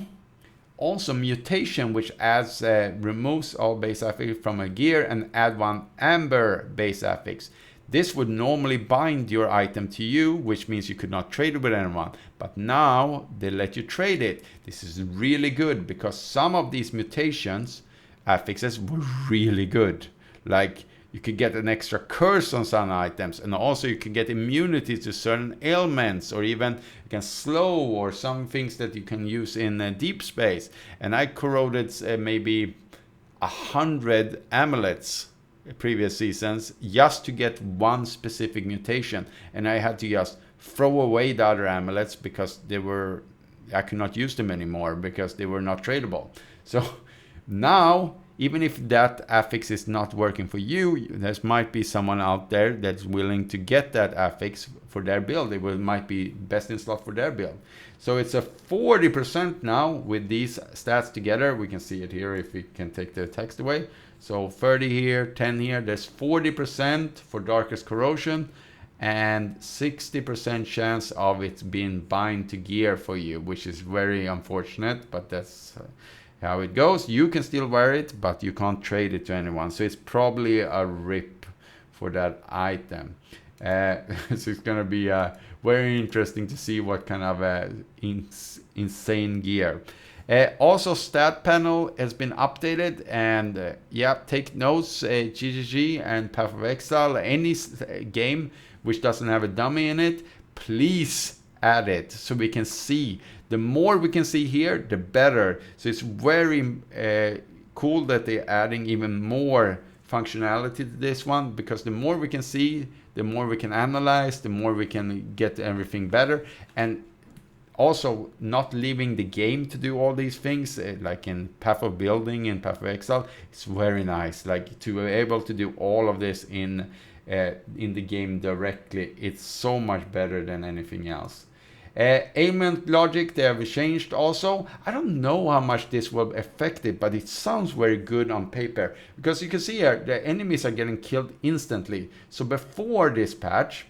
also mutation, which adds removes all base affix from a gear and add 1 amber base affix. This would normally bind your item to you, which means you could not trade it with anyone. But now they let you trade it. This is really good, because some of these mutations affixes were really good. Like, you could get an extra curse on some items, and also you can get immunity to certain ailments, or even you can slow, or some things that you can use in deep space. And I corroded maybe 100 amulets previous seasons just to get one specific mutation, and I had to just throw away the other amulets because I could not use them anymore because they were not tradable. So now, even if that affix is not working for you, there might be someone out there that's willing to get that affix for their build. It might be best in slot for their build. So it's a 40% now with these stats together. We can see it here if we can take the text away. So 30 here, 10 here. There's 40% for Darkest Corrosion, and 60% chance of it being bind to gear for you, which is very unfortunate, but that's how it goes. You can still wear it, but you can't trade it to anyone. So it's probably a rip for that item. So it's going to be very interesting to see what kind of insane gear. Also, stat panel has been updated, and yeah, take notes, GGG and Path of Exile, any game which doesn't have a dummy in it, please add it so we can see. The more we can see here, the better. So it's very cool that they're adding even more functionality to this one, because the more we can see, the more we can analyze, the more we can get everything better. And also not leaving the game to do all these things, like in Path of Building and Path of Exile. It's very nice, like to be able to do all of this in the game directly. It's so much better than anything else. Ailment logic, they have changed also. I don't know how much this will affect it, but it sounds very good on paper, because you can see here the enemies are getting killed instantly. So before this patch,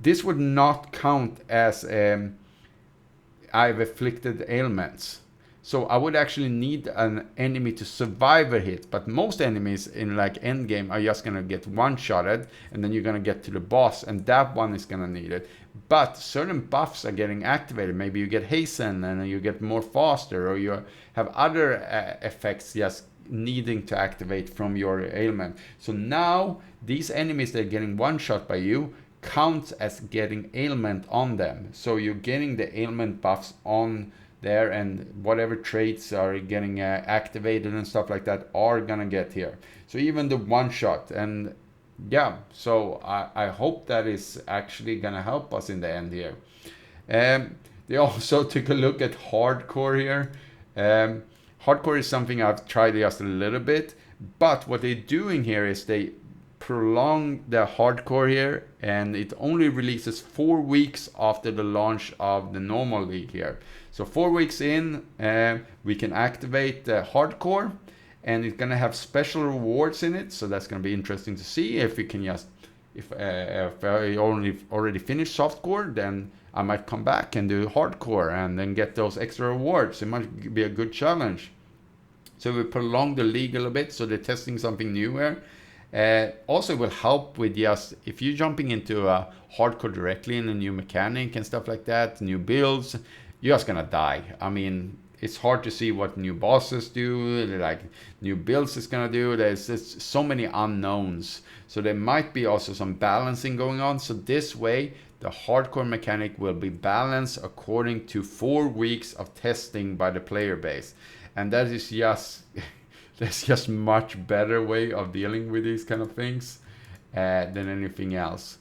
this would not count as I've afflicted ailments. So I would actually need an enemy to survive a hit, but most enemies in like endgame are just gonna get one-shotted, and then you're gonna get to the boss, and that one is gonna need it. But certain buffs are getting activated. Maybe you get hasten, and you get more faster, or you have other effects just needing to activate from your ailment. So now these enemies that are getting one shot by you count as getting ailment on them. So you're getting the ailment buffs on there, and whatever traits are getting activated and stuff like that are gonna get here. So even the one shot, and yeah, so I hope that is actually gonna help us in the end here. They also took a look at hardcore here. Hardcore is something I've tried just a little bit, but what they're doing here is they prolong the hardcore here, and it only releases 4 weeks after the launch of the normal league here. So 4 weeks in, we can activate the hardcore, and it's gonna have special rewards in it. So that's gonna be interesting to see if we can just, if I already finished softcore, then I might come back and do hardcore and then get those extra rewards. It might be a good challenge. So we prolong the league a little bit, so they're testing something new here. Also will help with just, if you're jumping into a hardcore directly in a new mechanic and stuff like that, new builds, you're just gonna die. I mean, it's hard to see what new bosses do, like new builds is gonna do. There's so many unknowns. So there might be also some balancing going on. So this way, the hardcore mechanic will be balanced according to 4 weeks of testing by the player base. And that is just, that's just much better way of dealing with these kind of things than anything else.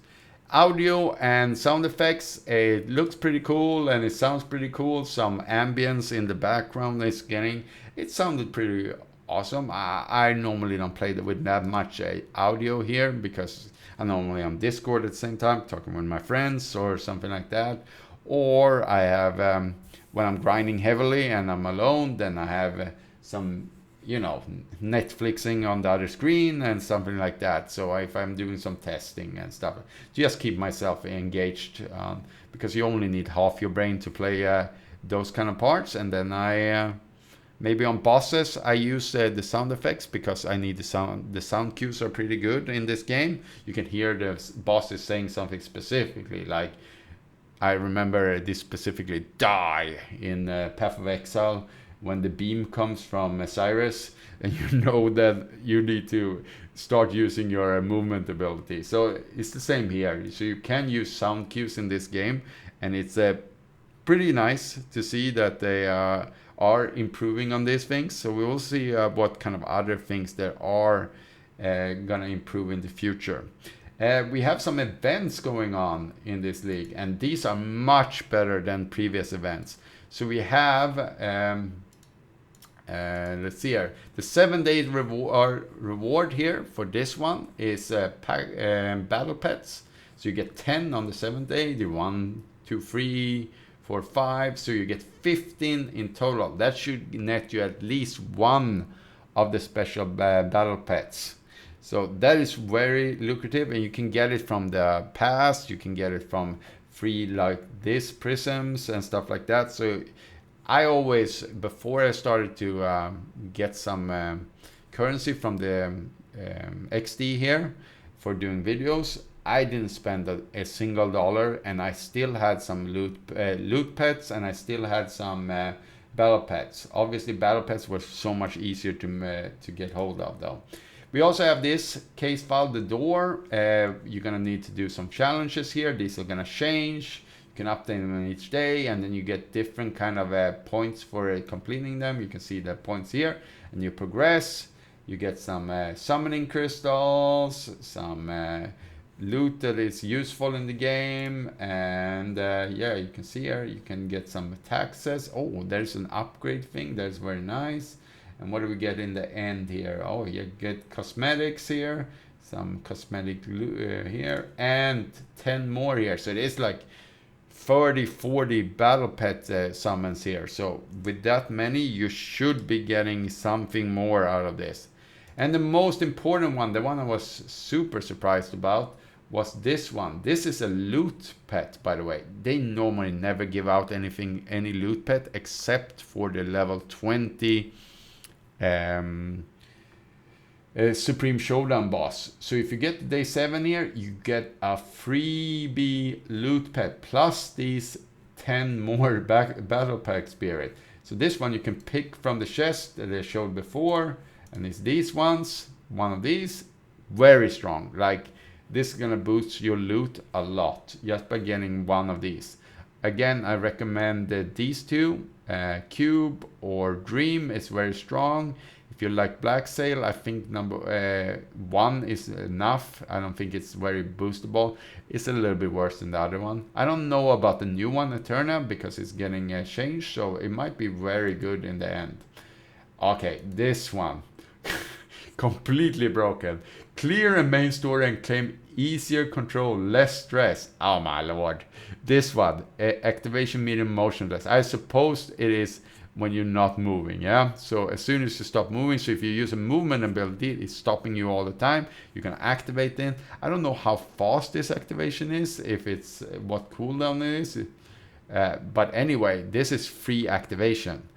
Audio and sound effects, it looks pretty cool and it sounds pretty cool. Some ambience in the background is getting, it sounded pretty awesome. I normally don't play with that much audio here because I'm normally on Discord at the same time talking with my friends or something like that. Or I have, when I'm grinding heavily and I'm alone, then I have some, you know, Netflixing on the other screen and something like that. So if I'm doing some testing and stuff, just keep myself engaged, because you only need half your brain to play those kind of parts. And then I maybe on bosses I use the sound effects because I need the sound. The sound cues are pretty good in this game. You can hear the bosses saying something specifically, like I remember this specifically, die in Path of Exile, when the beam comes from Cyrus, and you know that you need to start using your movement ability. So it's the same here. So you can use sound cues in this game, and it's pretty nice to see that they are improving on these things. So we will see what kind of other things there are gonna improve in the future. We have some events going on in this league, and these are much better than previous events. So we have, let's see here, the 7-day reward here for this one is battle pets. So you get 10 on the 7th day, the 1, 2, 3, 4, 5. So you get 15 in total. That should net you at least one of the special battle pets. So that is very lucrative, and you can get it from the past. You can get it from free like this Prisms and stuff like that. So I always, before I started to get some currency from the XD here for doing videos, I didn't spend a single dollar, and I still had some loot pets, and I still had some battle pets. Obviously battle pets were so much easier to get hold of though. We also have this case file, the door. You're gonna need to do some challenges here. These are gonna change. You can update them each day, and then you get different kind of points for completing them. You can see the points here, and you progress. You get some summoning crystals, some loot that is useful in the game, and yeah, you can see here you can get some taxes. Oh, there's an upgrade thing. That's very nice. And what do we get in the end here? Oh, you get cosmetics here, some cosmetic here, and 10 more here. So it is like 30, 40 battle pet summons here. So with that many, you should be getting something more out of this. And the most important one, the one I was super surprised about, was this one. This is a loot pet, by the way. They normally never give out any loot pet except for the level 20 Supreme Showdown boss. So if you get day 7 here, you get a freebie loot pet plus these 10 more battle pack spirit. So this one you can pick from the chest that I showed before, and it's these ones. One of these, very strong. Like, this is gonna boost your loot a lot just by getting one of these. Again, I recommend these two, Cube or Dream is very strong. If you like Black Sail, I think number 1 is enough. I don't think it's very boostable. It's a little bit worse than the other one. I don't know about the new one, Aeterna, because it's getting changed, so it might be very good in the end. Okay, this one. Completely broken. Clear a main story and claim easier control, less stress. Oh my lord. This one, activation medium motionless. I suppose it is when you're not moving, yeah? So as soon as you stop moving, so if you use a movement ability, it's stopping you all the time. You can activate it. I don't know how fast this activation is, if it's what cooldown it is. But anyway, this is free activation.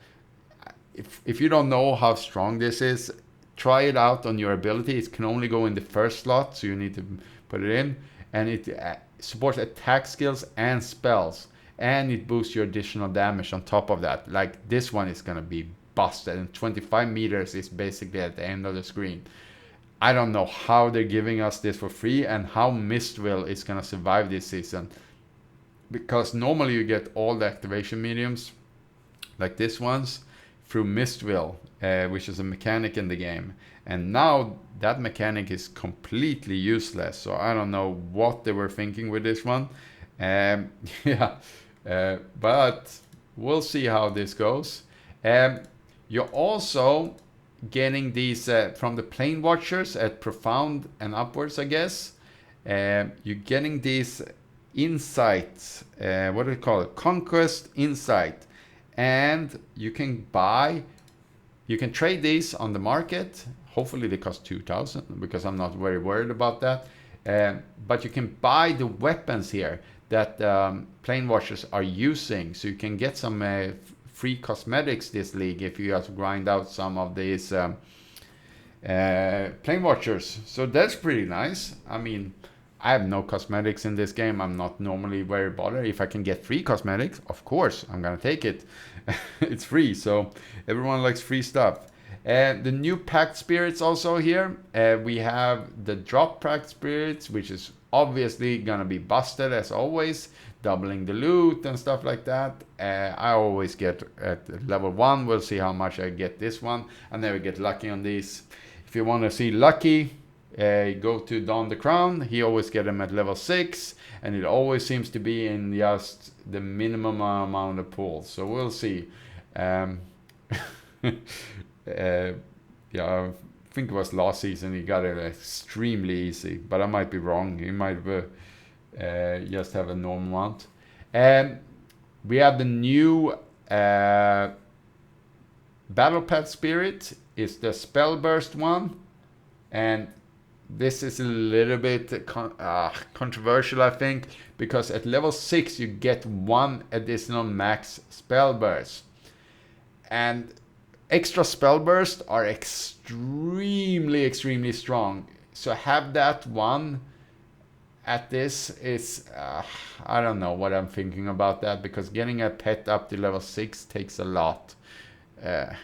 If you don't know how strong this is, try it out on your ability. It can only go in the first slot, so you need to put it in. And it supports attack skills and spells. And it boosts your additional damage on top of that. Like, this one is gonna be busted. And 25 meters is basically at the end of the screen. I don't know how they're giving us this for free and how Mistwell is gonna survive this season. Because normally you get all the activation mediums, like this ones, through Mistwell, which is a mechanic in the game. And now that mechanic is completely useless. So I don't know what they were thinking with this one. Yeah, but we'll see how this goes. You're also getting these from the Plane Watchers at Profound and upwards, I guess. You're getting these insights. What do you call it? Conquest Insight. And you can trade these on the market. Hopefully they cost 2,000 because I'm not very worried about that. But you can buy the weapons here that Plane Watchers are using. So you can get some free cosmetics this league if you have to grind out some of these Plane Watchers. So that's pretty nice. I mean, I have no cosmetics in this game. I'm not normally very bothered. If I can get free cosmetics, of course, I'm gonna take it. It's free, so everyone likes free stuff. The new pact spirits also here. We have the drop pact spirits, which is obviously gonna be busted as always, doubling the loot and stuff like that. I always get at level 1. We'll see how much I get this one. I never get lucky on these. If you want to see lucky, go to Don the Crown. He always get them at level 6, and it always seems to be in just the minimum amount of pulls. So we'll see. Yeah, I think it was last season he got it extremely easy, but I might be wrong. He might just have a normal amount. And we have the new Battle Pet Spirit. It's the Spell Burst one, and this is a little bit controversial, I think, because at level 6 you get 1 additional max spell burst. And extra spell burst are extremely strong. So have that one at this is, I don't know what I'm thinking about that, because getting a pet up to level 6 takes a lot.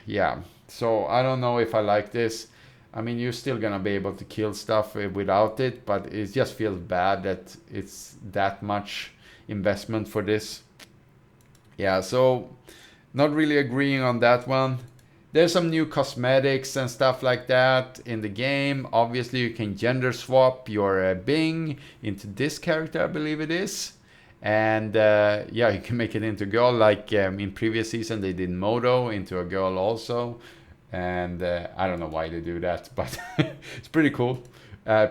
Yeah, so I don't know if I like this. I mean, you're still gonna be able to kill stuff without it, but it just feels bad that it's that much investment for this. Yeah, so not really agreeing on that one. There's some new cosmetics and stuff like that in the game. Obviously, you can gender swap your Bing into this character, I believe it is. And yeah, you can make it into a girl, like in previous season they did Moto into a girl also. And I don't know why they do that, but it's pretty cool.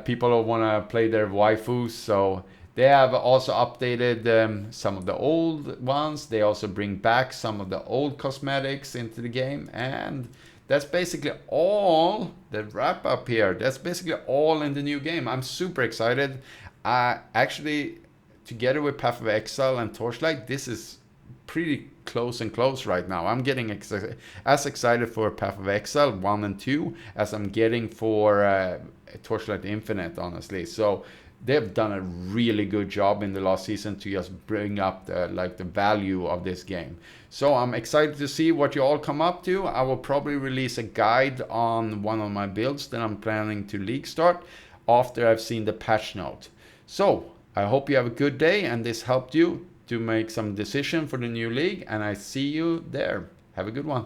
People want to play their waifus, so they have also updated some of the old ones. They also bring back some of the old cosmetics into the game, and that's basically all the wrap up here. That's basically all in the new game. I'm super excited. Actually, together with Path of Exile and Torchlight, this is pretty close right now. I'm getting as excited for Path of Exile 1 and 2 as I'm getting for Torchlight Infinite, honestly. So they've done a really good job in the last season to just bring up the value of this game. So I'm excited to see what you all come up to. I will probably release a guide on one of my builds that I'm planning to league start after I've seen the patch note. So I hope you have a good day and this helped you to make some decision for the new league, and I see you there. Have a good one.